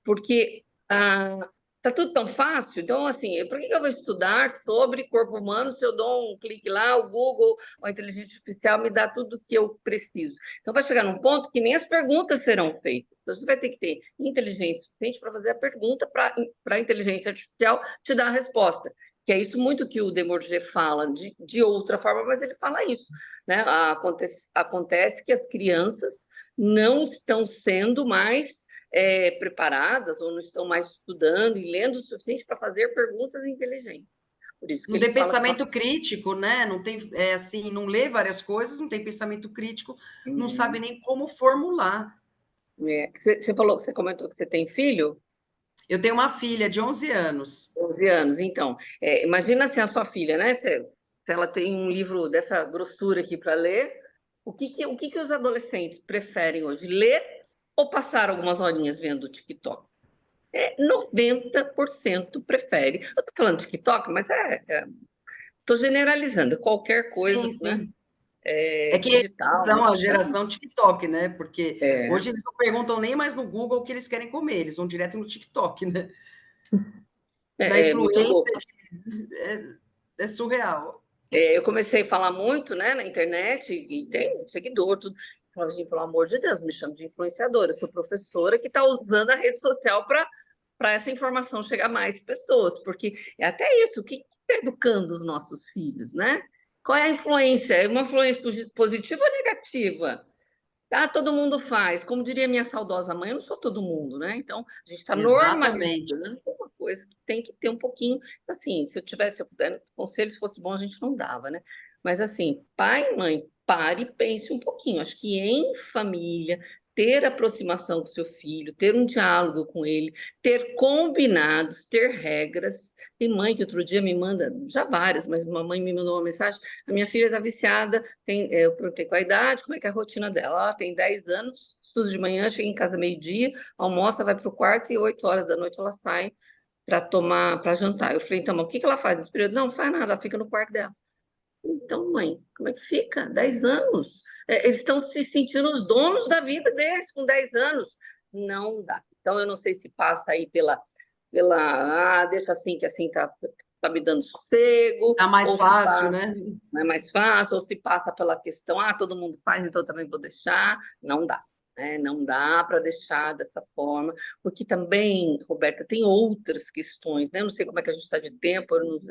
porque está tudo tão fácil. Então, assim, por que eu vou estudar sobre corpo humano se eu dou um clique lá, o Google, a inteligência artificial me dá tudo o que eu preciso? Então, vai chegar num ponto que nem as perguntas serão feitas. Então, você vai ter que ter inteligência suficiente para fazer a pergunta para a inteligência artificial te dar a resposta, que é isso muito que o Demorger fala, de outra forma, mas ele fala isso, né? Acontece que as crianças não estão sendo mais preparadas ou não estão mais estudando e lendo o suficiente para fazer perguntas inteligentes. Por isso que Não ele tem fala que pensamento crítico, né? Não tem, assim, não lê várias coisas, não tem pensamento crítico, não sabe nem como formular. você falou, você comentou que você tem filho, Eu tenho uma filha de 11 anos. 11 anos, então, imagina se a sua filha, né? Se ela tem um livro dessa grossura aqui para ler, o que os adolescentes preferem hoje? Ler ou passar algumas horinhas vendo o TikTok? 90% prefere. Eu estou falando de TikTok, mas estou generalizando, qualquer Sim, coisa, né? sim. É que eles Digital, são né? a geração TikTok, né? Porque É, hoje eles não perguntam nem mais no Google o que eles querem comer, eles vão direto no TikTok, né? Da é muito influência louco. é surreal. Eu comecei a falar muito, né, na internet, e tem seguidor, tudo. Falava assim, pelo amor de Deus, me chamo de influenciadora. Eu sou professora que está usando a rede social para essa informação chegar a mais pessoas, porque é até isso, o que está educando os nossos filhos, né? Qual é a influência? É uma influência positiva ou negativa? Tá, todo mundo faz. Como diria minha saudosa mãe, eu não sou todo mundo, né? Então, a gente está Exatamente. normalizando uma coisa que tem que ter um pouquinho. Assim, se eu puder, conselho, se fosse bom, a gente não dava, né? Mas, assim, pai e mãe, pare e pense um pouquinho. Acho que em família, ter aproximação com seu filho, ter um diálogo com ele, ter combinados, ter regras. Tem mãe que outro dia me manda, já várias, mas uma mãe me mandou uma mensagem: a minha filha está viciada, eu perguntei qual a idade, como é que é a rotina dela. Ela tem 10 anos, estuda de manhã, chega em casa meio-dia, almoça, vai para o quarto e 8 horas da noite ela sai para jantar. Eu falei, então, mas o que ela faz nesse período? Não, não faz nada, ela fica no quarto dela. Então, mãe, como é que fica? 10 anos. Eles estão se sentindo os donos da vida deles com 10 anos. Não dá. Então, eu não sei se passa aí deixa assim, que assim tá me dando sossego, Tá mais ou se fácil, passa, né? não é mais fácil, ou se passa pela questão, todo mundo faz, então eu também vou deixar. Não dá. né? Não dá para deixar dessa forma, porque também, Roberta, tem outras questões, né? Eu não sei como é que a gente está de tempo, eu não-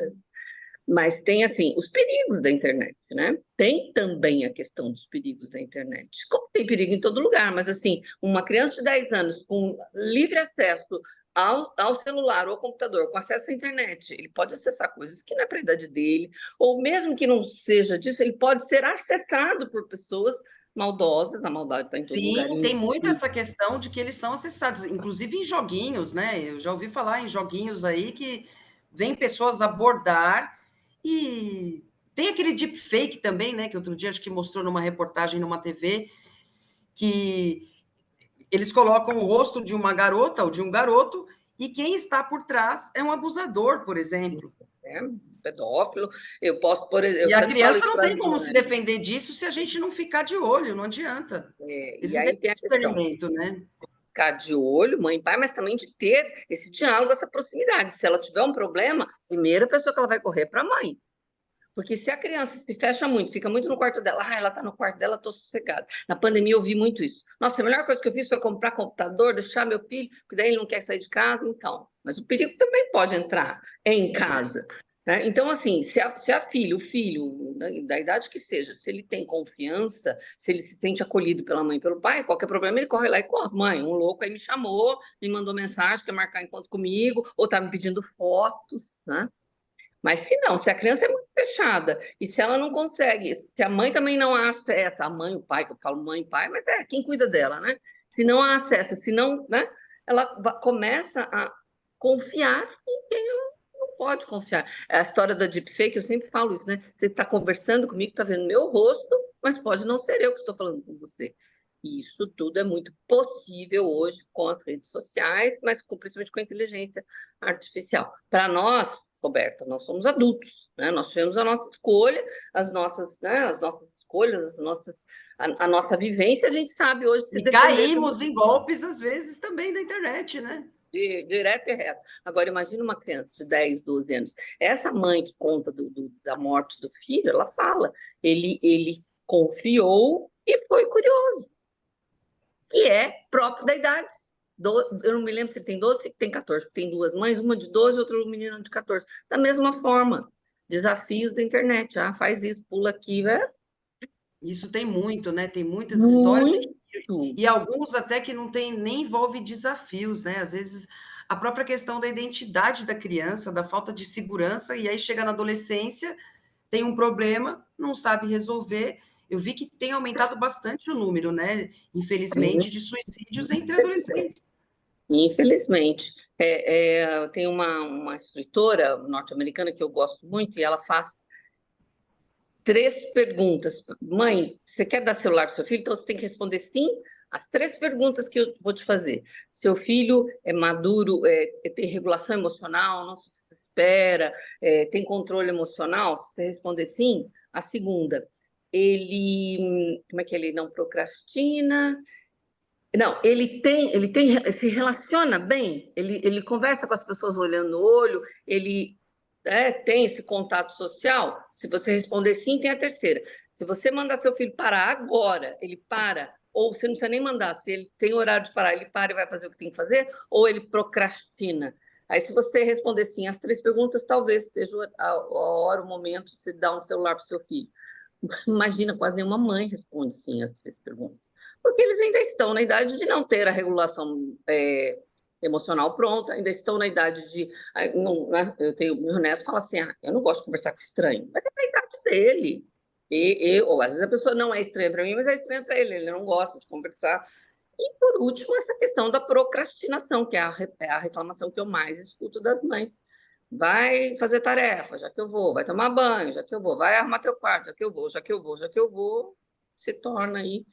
mas tem, assim, os perigos da internet, né? Tem também a questão dos perigos da internet. Como tem perigo em todo lugar, mas, assim, uma criança de 10 anos com livre acesso ao celular ou ao computador, com acesso à internet, ele pode acessar coisas que não é para a idade dele, ou mesmo que não seja disso, ele pode ser acessado por pessoas maldosas, a maldade está em todo lugar. Sim, tem muito essa questão de que eles são acessados, inclusive em joguinhos, né? Eu já ouvi falar em joguinhos aí que vêm pessoas abordar e tem aquele deepfake também, né? Que outro dia acho que mostrou numa reportagem numa TV que eles colocam o rosto de uma garota ou de um garoto e quem está por trás é um abusador, por exemplo. É, pedófilo, eu posso, por exemplo, E eu a sempre falo criança isso não para tem as como se mães, defender disso se a gente não ficar de olho, não adianta. Eles e não têm aí tem a questão, discernimento, né? ficar de olho, mãe e pai, mas também de ter esse diálogo, essa proximidade. Se ela tiver um problema, a primeira pessoa que ela vai correr é para a mãe. Porque se a criança se fecha muito, fica muito no quarto dela, ela está no quarto dela, estou sossegada. Na pandemia eu vi muito isso. Nossa, a melhor coisa que eu fiz foi comprar computador, deixar meu filho, porque daí ele não quer sair de casa, então. Mas o perigo também pode entrar em casa. Né? Então, assim, se a filha, o filho, da idade que seja, se ele tem confiança, se ele se sente acolhido pela mãe e pelo pai, qualquer problema ele corre lá e corre. Mãe, um louco aí me chamou, me mandou mensagem, quer marcar encontro comigo, ou está me pedindo fotos, né? Mas se não, se a criança é muito fechada e se ela não consegue, se a mãe também não a acessa, a mãe, o pai, que eu falo mãe e pai, mas é quem cuida dela, né? Se não a acessa, se não, né? Ela começa a confiar em quem ela não pode confiar. É a história da deepfake, eu sempre falo isso, né? Você está conversando comigo, está vendo meu rosto, mas pode não ser eu que estou falando com você. E isso tudo é muito possível hoje com as redes sociais, mas principalmente com a inteligência artificial. Para nós, Roberta, nós somos adultos, né? Nós tivemos a nossa escolha, as nossas escolhas, a nossa vivência, a gente sabe hoje se E defender caímos em golpes, às vezes, também da internet, né? direto e reto. Agora, imagina uma criança de 10, 12 anos. Essa mãe que conta da morte do filho, ela fala, ele confiou e foi curioso, e é próprio da idade. Eu não me lembro se ele tem 12, se ele tem 14, tem duas mães, uma de 12 e outra menina de 14. Da mesma forma, desafios da internet. Ah, faz isso, pula aqui, né? Isso tem muito, né? Tem muitas histórias Muito. e alguns até que não tem nem envolve desafios, né? Às vezes a própria questão da identidade da criança, da falta de segurança, e aí chega na adolescência, tem um problema, não sabe resolver. Eu vi que tem aumentado bastante o número, né? Infelizmente, de suicídios entre adolescentes. Infelizmente. Tem uma escritora norte-americana que eu gosto muito e ela faz 3 perguntas. Mãe, você quer dar celular para seu filho? Então você tem que responder sim as 3 perguntas que eu vou te fazer. Seu filho é maduro, tem regulação emocional, não se desespera, tem controle emocional? Se você responder sim, a segunda, como é que ele não procrastina? Não, se relaciona bem, ele conversa com as pessoas olhando no olho, ele tem esse contato social. Se você responder sim, tem a terceira. Se você mandar seu filho parar agora, ele para, ou você não precisa nem mandar, se ele tem horário de parar, ele para e vai fazer o que tem que fazer, ou ele procrastina. Aí, se você responder sim às 3 perguntas, talvez seja a hora, o momento de você dar um celular para o seu filho. Imagina, quase nenhuma mãe responde sim às 3 perguntas. Porque eles ainda estão na idade de não ter a regulação emocional pronta, ainda estão na idade de. Não, né? Eu tenho meu neto fala assim: eu não gosto de conversar com estranho, mas é na idade dele. Ou às vezes a pessoa não é estranha para mim, mas é estranha para ele não gosta de conversar. E por último, essa questão da procrastinação, que é a reclamação que eu mais escuto das mães. Vai fazer tarefa, já que eu vou, vai tomar banho, já que eu vou, vai arrumar teu quarto, já que eu vou, já que eu vou, já que eu vou, se torna aí.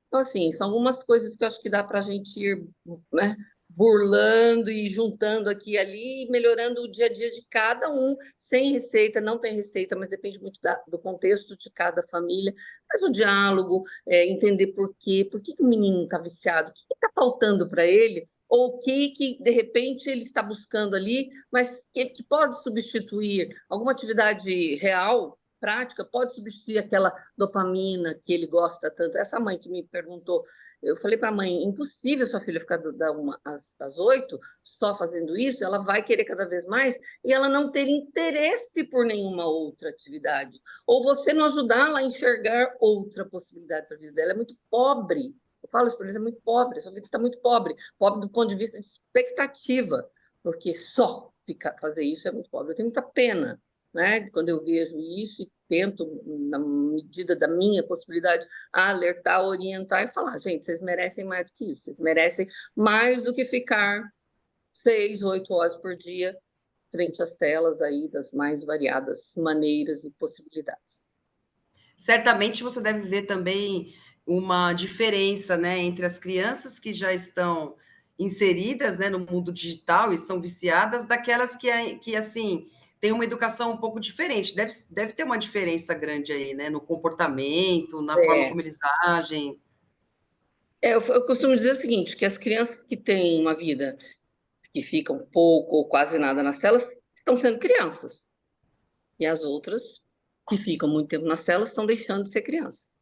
Então, assim, são algumas coisas que eu acho que dá para a gente ir, né, burlando e juntando aqui e ali, e melhorando o dia a dia de cada um, sem receita, não tem receita, mas depende muito do contexto de cada família. Mas o diálogo, entender por que o menino está viciado, o que está faltando para ele, ou o que, de repente, ele está buscando ali, mas que pode substituir alguma atividade real, prática pode substituir aquela dopamina que ele gosta tanto. Essa mãe que me perguntou, eu falei para a mãe, impossível sua filha ficar da 1 às 8 só fazendo isso, ela vai querer cada vez mais e ela não ter interesse por nenhuma outra atividade. Ou você não ajudá-la a enxergar outra possibilidade para a vida dela. É muito pobre. Eu falo isso para eles, é muito pobre, a sua vida está muito pobre. Pobre do ponto de vista de expectativa, porque só fazer isso é muito pobre. Eu tenho muita pena, né, quando eu vejo isso e tento, na medida da minha possibilidade, alertar, orientar e falar, gente, vocês merecem mais do que isso, vocês merecem mais do que ficar 6, 8 horas por dia frente às telas aí das mais variadas maneiras e possibilidades. Certamente você deve ver também uma diferença, né, entre as crianças que já estão inseridas, né, no mundo digital e são viciadas, daquelas que assim, têm uma educação um pouco diferente. Deve ter uma diferença grande aí, né, no comportamento, na forma É, como eles agem. eu costumo dizer o seguinte, que as crianças que têm uma vida que ficam pouco ou quase nada nas telas estão sendo crianças. E as outras que ficam muito tempo nas telas estão deixando de ser crianças.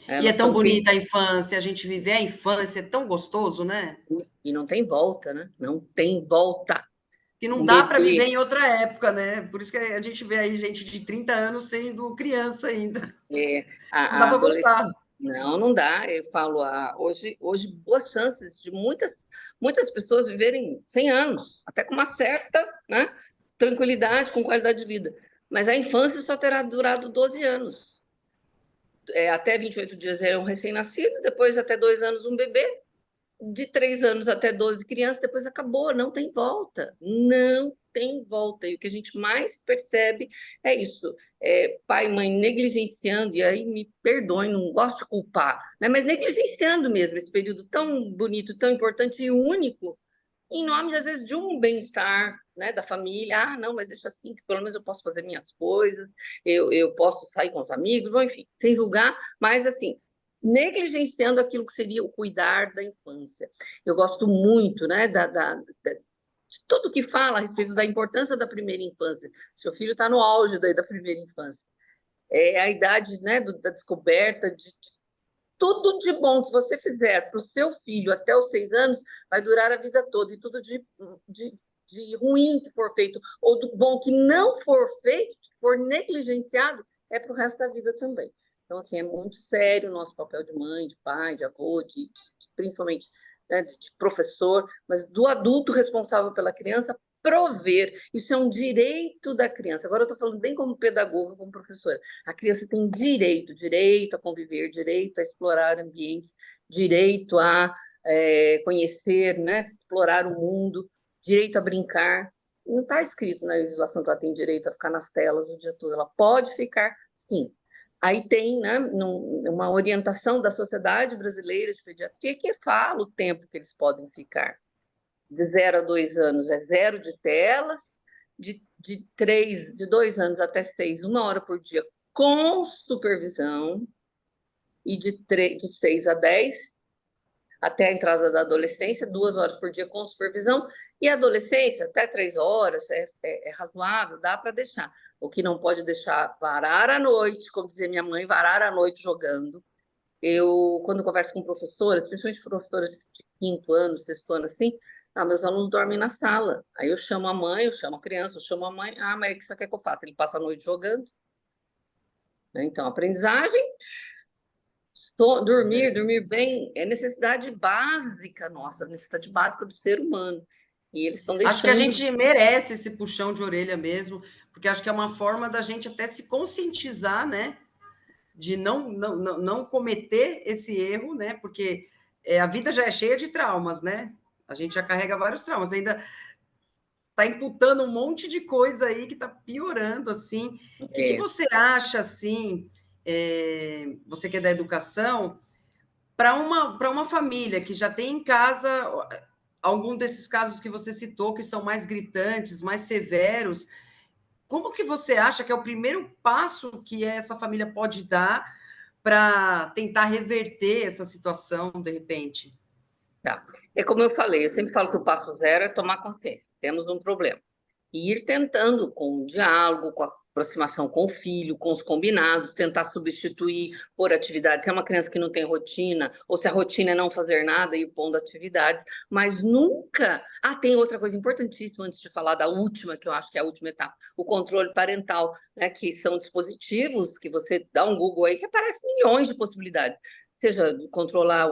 E é Elas tão estão bonita a infância, a gente viver a infância, é tão gostoso, né? e não tem volta, né? Não tem volta. Que não Um dá para viver bebê, em outra época, né? Por isso que a gente vê aí gente de 30 anos sendo criança ainda. é, Não dá a para adolescência. voltar. Não, não dá. Eu falo, hoje boas chances de muitas pessoas viverem 100 anos, até com uma certa, né, tranquilidade, com qualidade de vida. Mas a infância só terá durado 12 anos. Até 28 dias era um recém-nascido, depois até 2 anos um bebê, de 3 anos até 12 crianças, depois acabou, não tem volta, não tem volta. E o que a gente mais percebe é isso, pai e mãe negligenciando, e aí me perdoem, não gosto de culpar, né? Mas negligenciando mesmo esse período tão bonito, tão importante e único, em nome, às vezes, de um bem-estar, né, da família. Ah, não, mas deixa assim, que pelo menos eu posso fazer minhas coisas, eu posso sair com os amigos, bom, enfim, sem julgar, mas assim, negligenciando aquilo que seria o cuidar da infância. Eu gosto muito, né, de tudo que fala a respeito da importância da primeira infância. Seu filho está no auge da primeira infância. É a idade, né, da descoberta de tudo de bom que você fizer para o seu filho até os 6 anos vai durar a vida toda. E tudo de ruim que for feito, ou do bom que não for feito, que for negligenciado, é para o resto da vida também. Então, assim, é muito sério o nosso papel de mãe, de pai, de avô, principalmente, né, de professor, mas do adulto responsável pela criança prover. Isso é um direito da criança. Agora eu estou falando bem como pedagoga, como professora. A criança tem direito a conviver, direito a explorar ambientes, direito a conhecer, né, explorar o mundo, direito a brincar. Não está escrito na legislação que ela tem direito a ficar nas telas o dia todo. Ela pode ficar, sim. Aí tem, né, uma orientação da Sociedade Brasileira de Pediatria que fala o tempo que eles podem ficar. De 0 a 2 anos é zero de telas, de 2 anos até 6, 1 hora por dia com supervisão, e de 6 a 10, até a entrada da adolescência, 2 horas por dia com supervisão, e a adolescência, até 3 horas, é razoável, dá para deixar. O que não pode deixar, varar à noite, como dizia minha mãe, varar à noite jogando. Eu, quando converso com professoras, principalmente professoras de 5º ano, 6º ano, assim, meus alunos dormem na sala. Aí eu chamo a mãe, eu chamo a criança, eu chamo a mãe. Ah, mas o que você quer que eu faça? Ele passa a noite jogando. Né? Então, aprendizagem, Pois é. dormir bem, é necessidade básica nossa, necessidade básica do ser humano. E eles estão Acho que a deixando. gente merece esse puxão de orelha mesmo, porque acho que é uma forma da gente até se conscientizar, né? De não cometer esse erro, né? Porque a vida já é cheia de traumas, né? A gente já carrega vários traumas, ainda está imputando um monte de coisa aí que está piorando, assim. O que É, você acha, assim, você que é da educação, para uma família que já tem em casa algum desses casos que você citou, que são mais gritantes, mais severos, como que você acha que é o primeiro passo que essa família pode dar para tentar reverter essa situação, de repente? tá. É como eu falei, eu sempre falo que o passo 0 é tomar consciência. Temos um problema. E ir tentando, com o diálogo, aproximação com o filho, com os combinados, tentar substituir por atividades. Se é uma criança que não tem rotina, ou se a rotina é não fazer nada e pondo atividades, mas nunca. Ah, tem outra coisa importantíssima antes de falar da última, que eu acho que é a última etapa, o controle parental, né, que são dispositivos que você dá um Google aí que aparece milhões de possibilidades. Seja controlar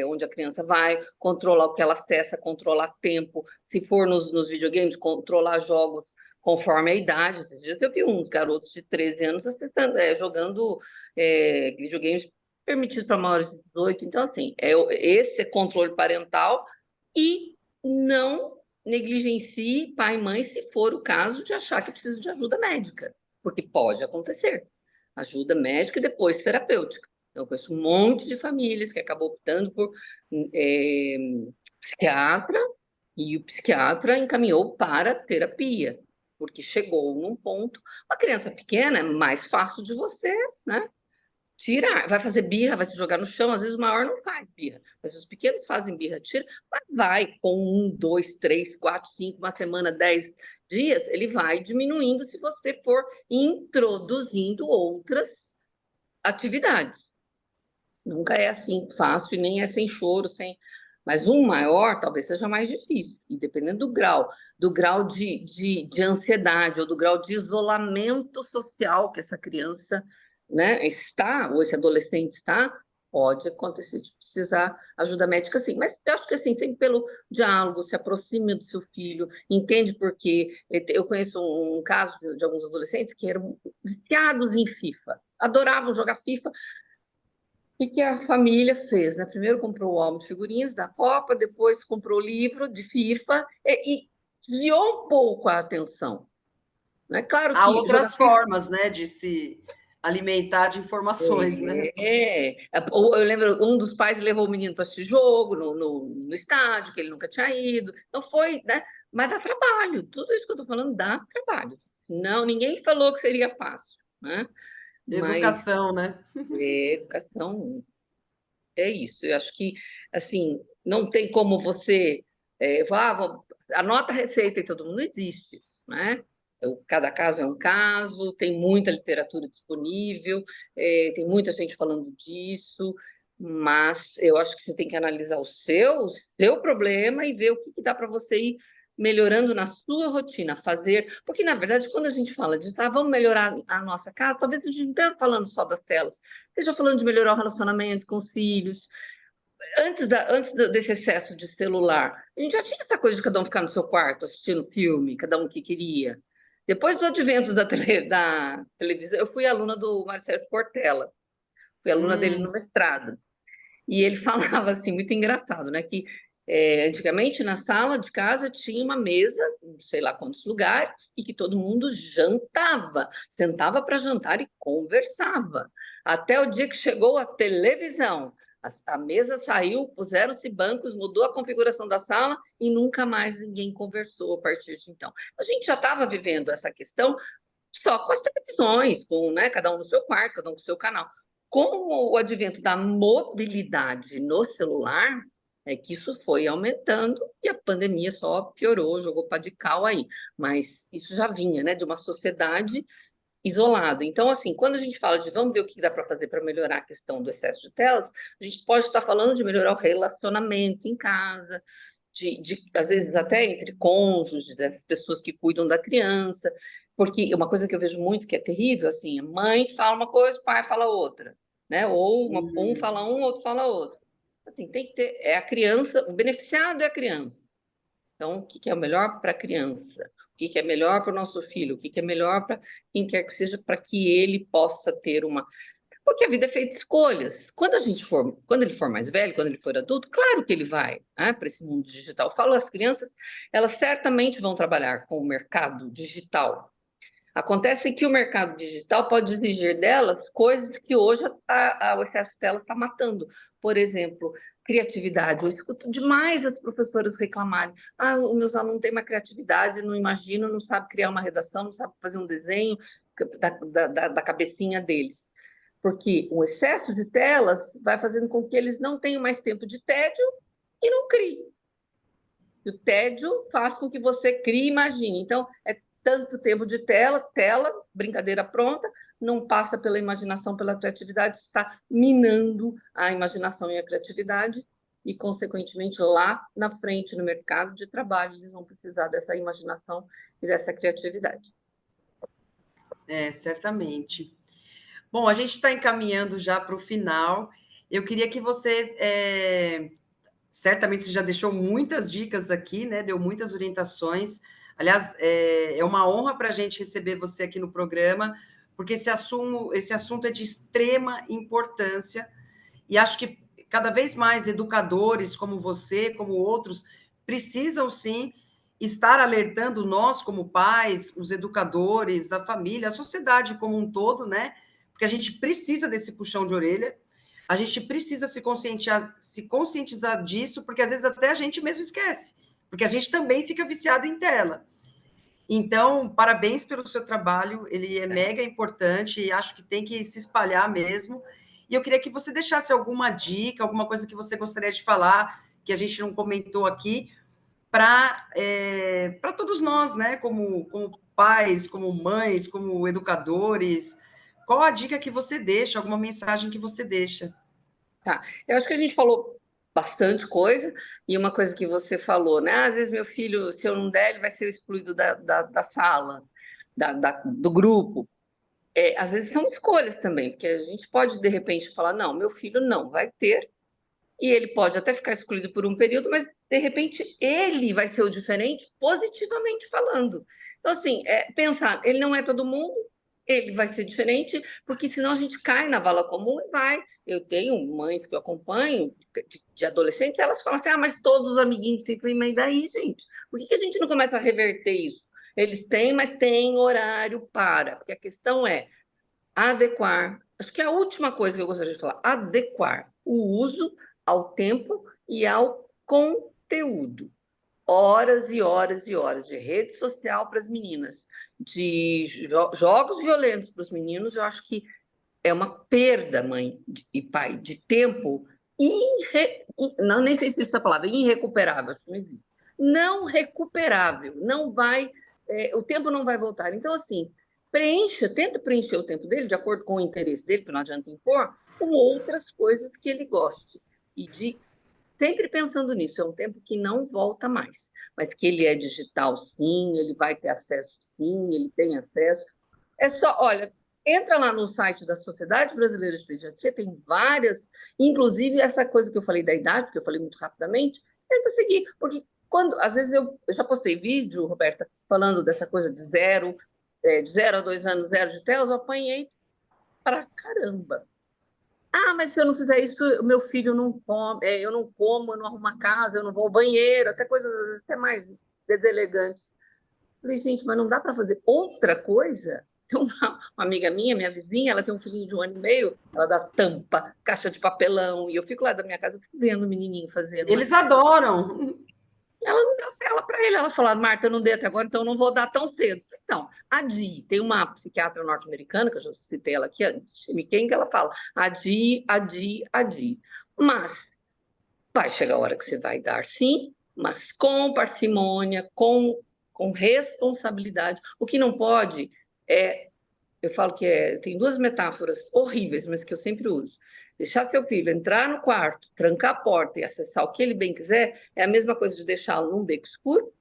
onde a criança vai, controlar o que ela acessa, controlar tempo, se for nos videogames, controlar jogos conforme a idade. Esses dias eu vi uns garotos de 13 anos jogando videogames permitidos para maiores de 18. Então, assim, esse é controle parental e não negligencie pai e mãe se for o caso de achar que precisa de ajuda médica, porque pode acontecer. Ajuda médica e depois terapêutica. Eu conheço um monte de famílias que acabou optando por psiquiatra e o psiquiatra encaminhou para terapia, porque chegou num ponto. Uma criança pequena é mais fácil de você, né? Tirar, vai fazer birra, vai se jogar no chão. Às vezes o maior não faz birra, mas os pequenos fazem birra, tira, mas vai com 1, 2, 3, 4, 5, uma semana, 10 dias, ele vai diminuindo se você for introduzindo outras atividades. Nunca é assim fácil, nem é sem choro, sem. Mas um maior talvez seja mais difícil, e dependendo do grau de ansiedade ou do grau de isolamento social que essa criança, né, está, ou esse adolescente está, pode acontecer de precisar ajuda médica, sim. Mas eu acho que assim, sempre pelo diálogo, se aproxime do seu filho, entende por quê. Eu conheço um caso de alguns adolescentes que eram viciados em FIFA, adoravam jogar FIFA, que a família fez, né? Primeiro comprou o álbum de figurinhas da Copa, depois comprou o livro de FIFA e desviou um pouco a atenção. Né? Claro Há que jogar outras FIFA formas, né, de se alimentar de informações, né? Eu lembro, um dos pais levou o menino para assistir jogo no estádio, que ele nunca tinha ido. Então foi, né? Mas dá trabalho. Tudo isso que eu estou falando dá trabalho. Não, ninguém falou que seria fácil, né? Mas Educação, né? educação é isso. Eu acho que, assim, não tem como você anota a receita e todo mundo, não existe isso, né? Cada caso é um caso, tem muita literatura disponível, tem muita gente falando disso, mas eu acho que você tem que analisar o seu problema e ver o que dá para você ir melhorando na sua rotina, fazer. Porque, na verdade, quando a gente fala disso, vamos melhorar a nossa casa, talvez a gente não esteja falando só das telas, esteja falando de melhorar o relacionamento com os filhos. Desse excesso de celular, a gente já tinha essa coisa de cada um ficar no seu quarto assistindo filme, cada um que queria. Depois do advento da televisão, eu fui aluna do Marcelo Portela, fui aluna dele no Hum. mestrado. E ele falava assim, muito engraçado, né? Que antigamente na sala de casa tinha uma mesa, sei lá quantos lugares, e que todo mundo jantava, sentava para jantar e conversava. Até o dia que chegou a televisão. A mesa saiu, puseram-se bancos, mudou a configuração da sala e nunca mais ninguém conversou a partir de então. A gente já estava vivendo essa questão só com as televisões, com, né, cada um no seu quarto, cada um com o seu canal. Com o advento da mobilidade no celular, é que isso foi aumentando e a pandemia só piorou, jogou pá de cal aí. Mas isso já vinha, né, de uma sociedade isolada. Então, assim, quando a gente fala de vamos ver o que dá para fazer para melhorar a questão do excesso de telas, a gente pode estar falando de melhorar o relacionamento em casa, às vezes até entre cônjuges, as pessoas que cuidam da criança, porque uma coisa que eu vejo muito que é terrível, assim, a mãe fala uma coisa, o pai fala outra, né? Ou um fala um, outro fala outro. Assim, tem que ter, é a criança, o beneficiado é a criança. Então, o que é o melhor para a criança? O que é melhor para o nosso filho? O que é melhor para quem quer que seja, para que ele possa ter uma. Porque a vida é feita de escolhas. Quando ele for mais velho, quando ele for adulto, claro que ele vai, né, para esse mundo digital. Eu falo, as crianças, elas certamente vão trabalhar com o mercado digital. Acontece que o mercado digital pode exigir delas coisas que hoje o excesso dela está matando. Por exemplo, criatividade. Eu escuto demais as professoras reclamarem. Os meus alunos não têm uma criatividade, não imaginam, não sabem criar uma redação, não sabem fazer um desenho da cabecinha deles. Porque o excesso de telas vai fazendo com que eles não tenham mais tempo de tédio e não criem. E o tédio faz com que você crie e imagine. Então, tanto tempo de tela, brincadeira pronta, não passa pela imaginação, pela criatividade, está minando a imaginação e a criatividade, e, consequentemente, lá na frente, no mercado de trabalho, eles vão precisar dessa imaginação e dessa criatividade. Certamente. Bom, a gente está encaminhando já para o final. Eu queria que você, certamente você já deixou muitas dicas aqui, né? Deu muitas orientações. Aliás, é uma honra para a gente receber você aqui no programa, porque esse assunto é de extrema importância, e acho que cada vez mais educadores como você, como outros, precisam sim estar alertando nós como pais, os educadores, a família, a sociedade como um todo, né? Porque a gente precisa desse puxão de orelha, a gente precisa se conscientizar disso, porque às vezes até a gente mesmo esquece, porque a gente também fica viciado em tela. Então, parabéns pelo seu trabalho, ele é mega importante e acho que tem que se espalhar mesmo. E eu queria que você deixasse alguma dica, alguma coisa que você gostaria de falar, que a gente não comentou aqui, para todos nós, né? Como pais, como mães, como educadores. Qual a dica que você deixa, alguma mensagem que você deixa? Tá. Eu acho que a gente falou bastante coisa, e uma coisa que você falou, né? Às vezes meu filho, se eu não der, ele vai ser excluído da sala, do grupo. Às vezes são escolhas também, porque a gente pode, de repente, falar, não, meu filho não vai ter, e ele pode até ficar excluído por um período, mas, de repente, ele vai ser o diferente, positivamente falando. Então, assim, pensar, ele não é todo mundo, ele vai ser diferente, porque senão a gente cai na vala comum e vai. Eu tenho mães que eu acompanho, de adolescentes, elas falam assim, mas todos os amiguinhos têm, mas daí, gente, por que a gente não começa a reverter isso? Eles têm, mas tem horário para, porque a questão é adequar, acho que é a última coisa que eu gostaria de falar, adequar o uso ao tempo e ao conteúdo. Horas e horas e horas de rede social para as meninas, de jogos violentos para os meninos, eu acho que é uma perda, mãe e pai, de tempo não, nem sei se existe a palavra, irrecuperável, acho que não existe. Não recuperável, não vai, o tempo não vai voltar. Então, assim, tenta preencher o tempo dele de acordo com o interesse dele, que não adianta impor, com outras coisas que ele goste. E sempre pensando nisso, é um tempo que não volta mais, mas que ele é digital, sim, ele vai ter acesso, sim, ele tem acesso. É só, olha, entra lá no site da Sociedade Brasileira de Pediatria, tem várias, inclusive essa coisa que eu falei da idade, que eu falei muito rapidamente, tenta seguir, porque às vezes eu já postei vídeo, Roberta, falando dessa coisa de 0 a 2 anos, zero de telas, eu apanhei para caramba. Mas se eu não fizer isso, o meu filho não come, eu não como, eu não arrumo a casa, eu não vou ao banheiro, até coisas até mais deselegantes. Falei, gente, mas não dá para fazer outra coisa? Tem uma amiga minha vizinha, ela tem um filhinho de 1 ano e meio, ela dá tampa, caixa de papelão, e eu fico lá da minha casa, eu fico vendo o menininho fazendo. Eles adoram. Ela não deu tela para ele. Ela falou, Marta, eu não dei até agora, então eu não vou dar tão cedo. Então, adie. Tem uma psiquiatra norte-americana, que eu já citei ela aqui, a quem que ela fala, adie, adie, adie. Mas vai chegar a hora que você vai dar, sim, mas com parcimônia, com responsabilidade. O que não pode eu falo que tem duas metáforas horríveis, mas que eu sempre uso. Deixar seu filho entrar no quarto, trancar a porta e acessar o que ele bem quiser é a mesma coisa de deixá-lo num beco escuro,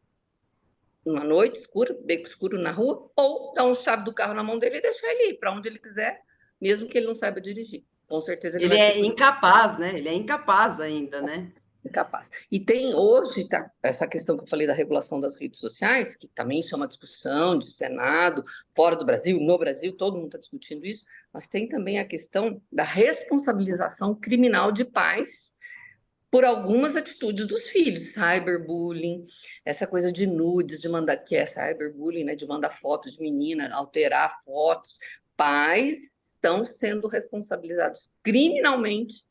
numa noite escura, beco escuro na rua, ou dar uma chave do carro na mão dele e deixar ele ir para onde ele quiser, mesmo que ele não saiba dirigir. Com certeza ele Ele vai ser é incapaz, né? Ele é incapaz ainda, né? incapaz. E tem hoje essa questão que eu falei da regulação das redes sociais, que também isso é uma discussão de Senado, fora do Brasil, no Brasil, todo mundo está discutindo isso, mas tem também a questão da responsabilização criminal de pais por algumas atitudes dos filhos, cyberbullying, essa coisa de nudes, de mandar, que é cyberbullying, né, de mandar fotos de menina, alterar fotos. Pais estão sendo responsabilizados criminalmente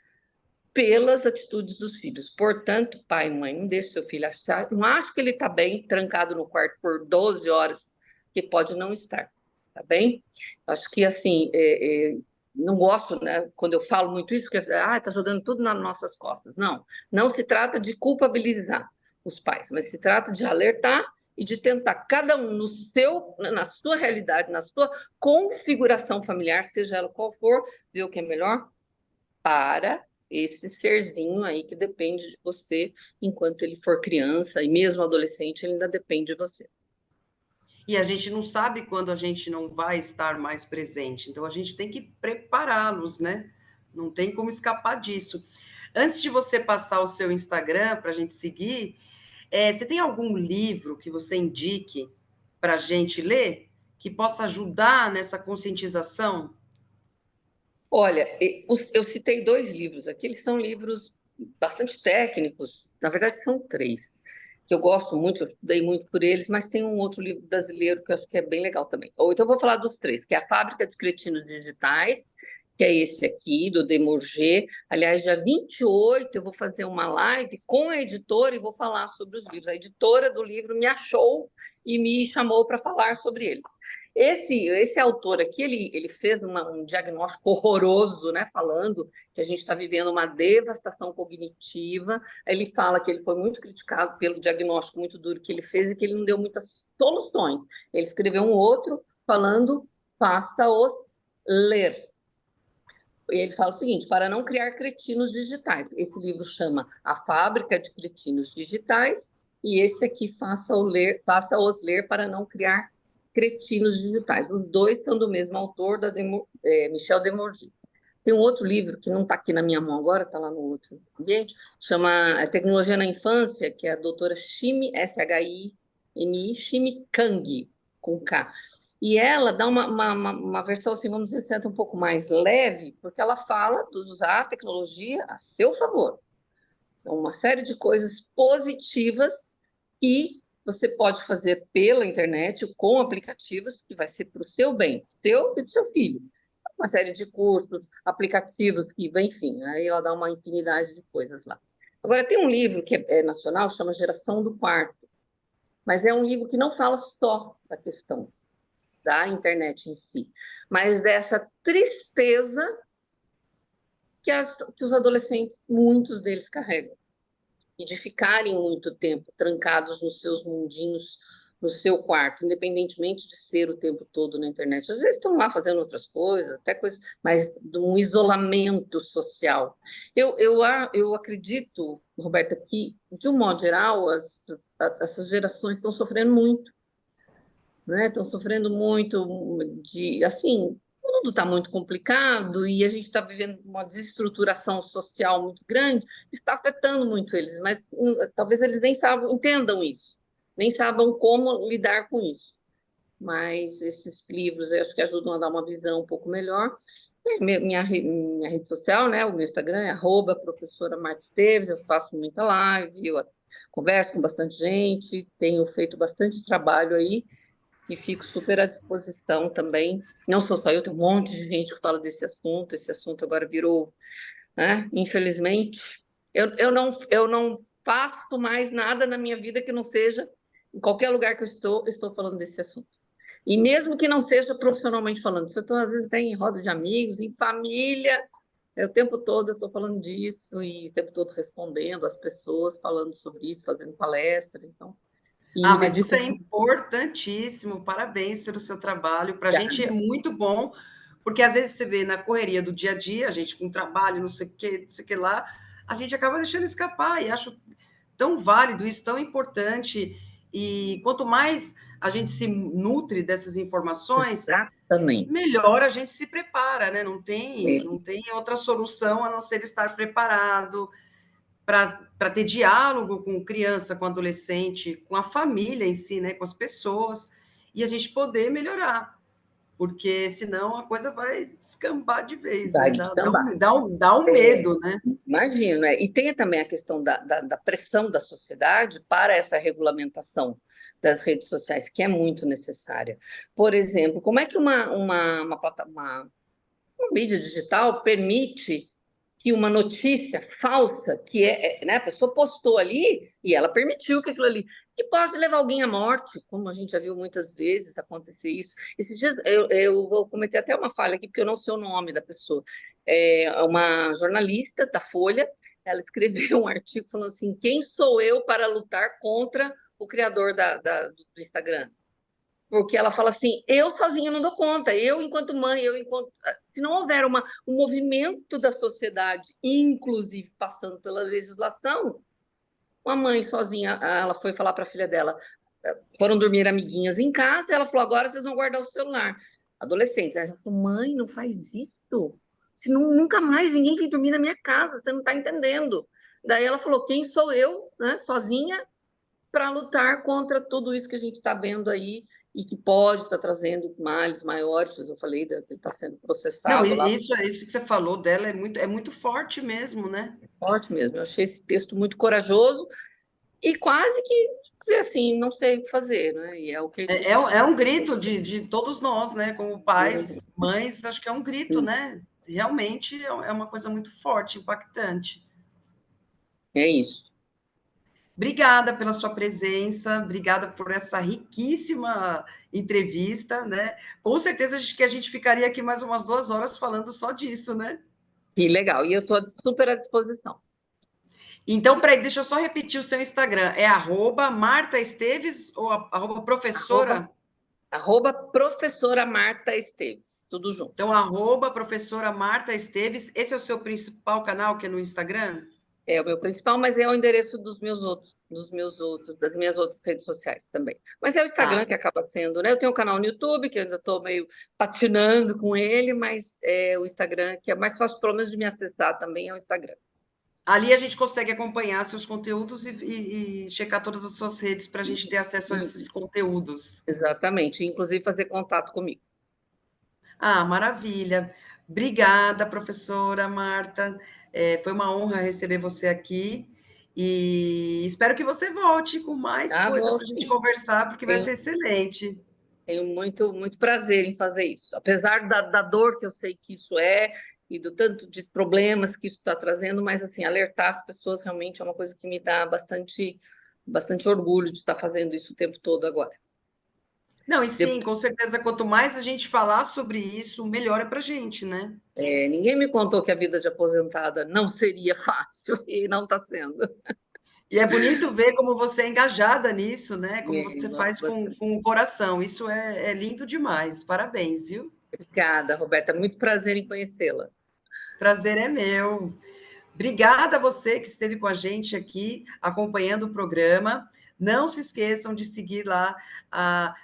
pelas atitudes dos filhos. Portanto, pai e mãe, não deixe seu filho achar, não acho que ele está bem trancado no quarto por 12 horas, que pode não estar, tá bem? Acho que, assim, não gosto, né, quando eu falo muito isso, que está jogando tudo nas nossas costas. Não, não se trata de culpabilizar os pais, mas se trata de alertar e de tentar cada um na sua realidade, na sua configuração familiar, seja ela qual for, ver o que é melhor para esse serzinho aí que depende de você enquanto ele for criança e mesmo adolescente, ele ainda depende de você. E a gente não sabe quando a gente não vai estar mais presente, então a gente tem que prepará-los, né? Não tem como escapar disso. Antes de você passar o seu Instagram para a gente seguir, você tem algum livro que você indique para a gente ler que possa ajudar nessa conscientização? Olha, eu citei 2 livros aqui, eles são livros bastante técnicos, na verdade são 3, que eu gosto muito, eu estudei muito por eles, mas tem um outro livro brasileiro que eu acho que é bem legal também. Ou então eu vou falar dos 3, que é A Fábrica de Cretinos Digitais, que é esse aqui, do Demurger. Aliás, dia 28 eu vou fazer uma live com a editora e vou falar sobre os livros. A editora do livro me achou e me chamou para falar sobre eles. Esse autor aqui, ele fez um diagnóstico horroroso, né, falando que a gente está vivendo uma devastação cognitiva. Ele fala que ele foi muito criticado pelo diagnóstico muito duro que ele fez e que ele não deu muitas soluções. Ele escreveu um outro falando, faça-os ler. E ele fala o seguinte, para não criar cretinos digitais. Esse livro chama A Fábrica de Cretinos Digitais, e esse aqui, faça-os ler para não criar cretinos digitais. Os 2 são do mesmo autor, Michel Demorgy. Tem um outro livro que não está aqui na minha mão agora, está lá no outro ambiente, chama Tecnologia na Infância, que é a doutora Shimi, Shimi, Shimi Kang, com K. E ela dá uma versão, assim, vamos dizer, um pouco mais leve, porque ela fala de usar a tecnologia a seu favor. Então, uma série de coisas positivas que você pode fazer pela internet, com aplicativos, que vai ser para o seu bem, seu e do seu filho. Uma série de cursos, aplicativos, que, enfim, aí ela dá uma infinidade de coisas lá. Agora, tem um livro que é nacional, chama Geração do Quarto, mas é um livro que não fala só da questão da internet em si, mas dessa tristeza que os adolescentes, muitos deles carregam, e de ficarem muito tempo trancados nos seus mundinhos, no seu quarto, independentemente de ser o tempo todo na internet. Às vezes estão lá fazendo outras coisas, até coisas, mas de um isolamento social. Eu acredito, Roberta, que, de um modo geral, essas gerações estão sofrendo muito, né? Estão sofrendo muito assim, o mundo está muito complicado e a gente está vivendo uma desestruturação social muito grande, está afetando muito eles, mas talvez eles nem entendam isso, nem saibam como lidar com isso. Mas esses livros eu acho que ajudam a dar uma visão um pouco melhor. Minha rede social, né? O meu Instagram é @professora Marta Esteves, eu faço muita live, eu converso com bastante gente, tenho feito bastante trabalho aí, e fico super à disposição também. Não sou só eu, tem um monte de gente que fala desse assunto. Esse assunto agora virou, né? Infelizmente, eu não faço mais nada na minha vida que não seja, em qualquer lugar que eu estou falando desse assunto. E mesmo que não seja profissionalmente falando, se eu estou, às vezes, até em roda de amigos, em família, o tempo todo eu estou falando disso e o tempo todo respondendo as pessoas, falando sobre isso, fazendo palestra, então... E Ah, me mas isso dedico é importantíssimo. Parabéns pelo seu trabalho. Para a gente é muito bom, porque às vezes você vê na correria do dia a dia, a gente com trabalho, não sei o que lá, a gente acaba deixando escapar e acho tão válido isso, tão importante. E quanto mais a gente se nutre dessas informações, exatamente. melhor a gente se prepara, né? É, Não tem outra solução a não ser estar preparado para ter diálogo com criança, com adolescente, com a família em si, né? Com as pessoas, e a gente poder melhorar, porque senão a coisa vai descambar de vez, vai né? descambar. Dá um É, medo, né? imagino. E tem também a questão da pressão da sociedade para essa regulamentação das redes sociais, que é muito necessária. Por exemplo, como é que uma mídia digital permite que uma notícia falsa, né, a pessoa postou ali e ela permitiu que aquilo ali, que pode levar alguém à morte, como a gente já viu muitas vezes acontecer isso. Esses dias eu vou cometer até uma falha aqui, porque eu não sei o nome da pessoa. É uma jornalista da Folha, ela escreveu um artigo falando assim: quem sou eu para lutar contra o criador do Instagram. Porque ela fala assim, eu sozinha não dou conta, eu enquanto mãe, se não houver um movimento da sociedade, inclusive passando pela legislação, uma mãe sozinha, ela foi falar para a filha dela, foram dormir amiguinhas em casa, e ela falou, agora vocês vão guardar o celular. Adolescentes, ela falou, mãe, não faz isso, senão nunca mais ninguém vem dormir na minha casa, você não está entendendo. Daí ela falou, quem sou eu, né, sozinha, para lutar contra tudo isso que a gente está vendo aí e que pode estar trazendo males maiores, eu falei, ele está sendo Não, processado lá. isso que você falou dela é muito forte mesmo, né? Forte mesmo, eu achei esse texto muito corajoso e quase que dizer assim, não sei o que fazer, né? E é o que a É, gente é um grito de todos nós, né? Como uhum. pais, mães, acho que é um grito, né? Realmente é uma coisa muito forte, impactante. É isso. Obrigada pela sua presença, obrigada por essa riquíssima entrevista, né? Com certeza que a gente ficaria aqui mais umas 2 horas falando só disso, né? Que legal. E eu estou super à disposição. Então, peraí, deixa eu só repetir o seu Instagram. É @Marta Esteves ou Arroba, @professora? arroba professora Marta Esteves, tudo junto. Então, @professora Marta Esteves. Esse é o seu principal canal, que é no Instagram? É o meu principal, mas é o endereço das minhas outras redes sociais também. Mas é o Tá. Instagram que acaba sendo, né? Eu tenho um canal no YouTube, que eu ainda estou meio patinando com ele, mas é o Instagram que é mais fácil, pelo menos, de me acessar também, é o Instagram. Ali a gente consegue acompanhar seus conteúdos e checar todas as suas redes para a gente ter acesso a esses conteúdos. Exatamente, inclusive fazer contato comigo. Ah, maravilha. Obrigada, professora Marta. Foi uma honra receber você aqui e espero que você volte com mais Ah, coisa vou para a gente sim. conversar, porque vai Tenho, ser excelente. tenho muito, muito prazer em fazer isso. Apesar da dor que eu sei que isso é e do tanto de problemas que isso está trazendo, mas assim, alertar as pessoas realmente é uma coisa que me dá bastante orgulho de estar fazendo isso o tempo todo agora. Não, e De- sim, com certeza, quanto mais a gente falar sobre isso, melhor é para a gente, né? ninguém me contou que a vida de aposentada não seria fácil e não está sendo. E é bonito ver como você é engajada nisso, né? Como É, você gosto faz bastante. com o coração. Isso é lindo demais. Parabéns, viu? Obrigada, Roberta. Muito prazer em conhecê-la. Prazer é meu. Obrigada a você que esteve com a gente aqui, acompanhando o programa. Não se esqueçam de seguir lá a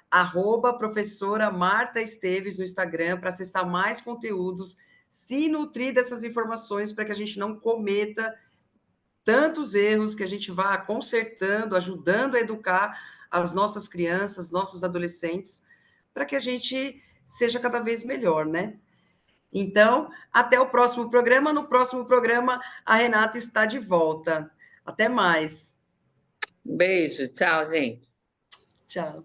professora Marta Esteves no Instagram para acessar mais conteúdos, se nutrir dessas informações para que a gente não cometa tantos erros, que a gente vá consertando, ajudando a educar as nossas crianças, nossos adolescentes, para que a gente seja cada vez melhor, né? Então, até o próximo programa. No próximo programa, a Renata está de volta. Até mais. Um beijo, tchau, gente. Tchau.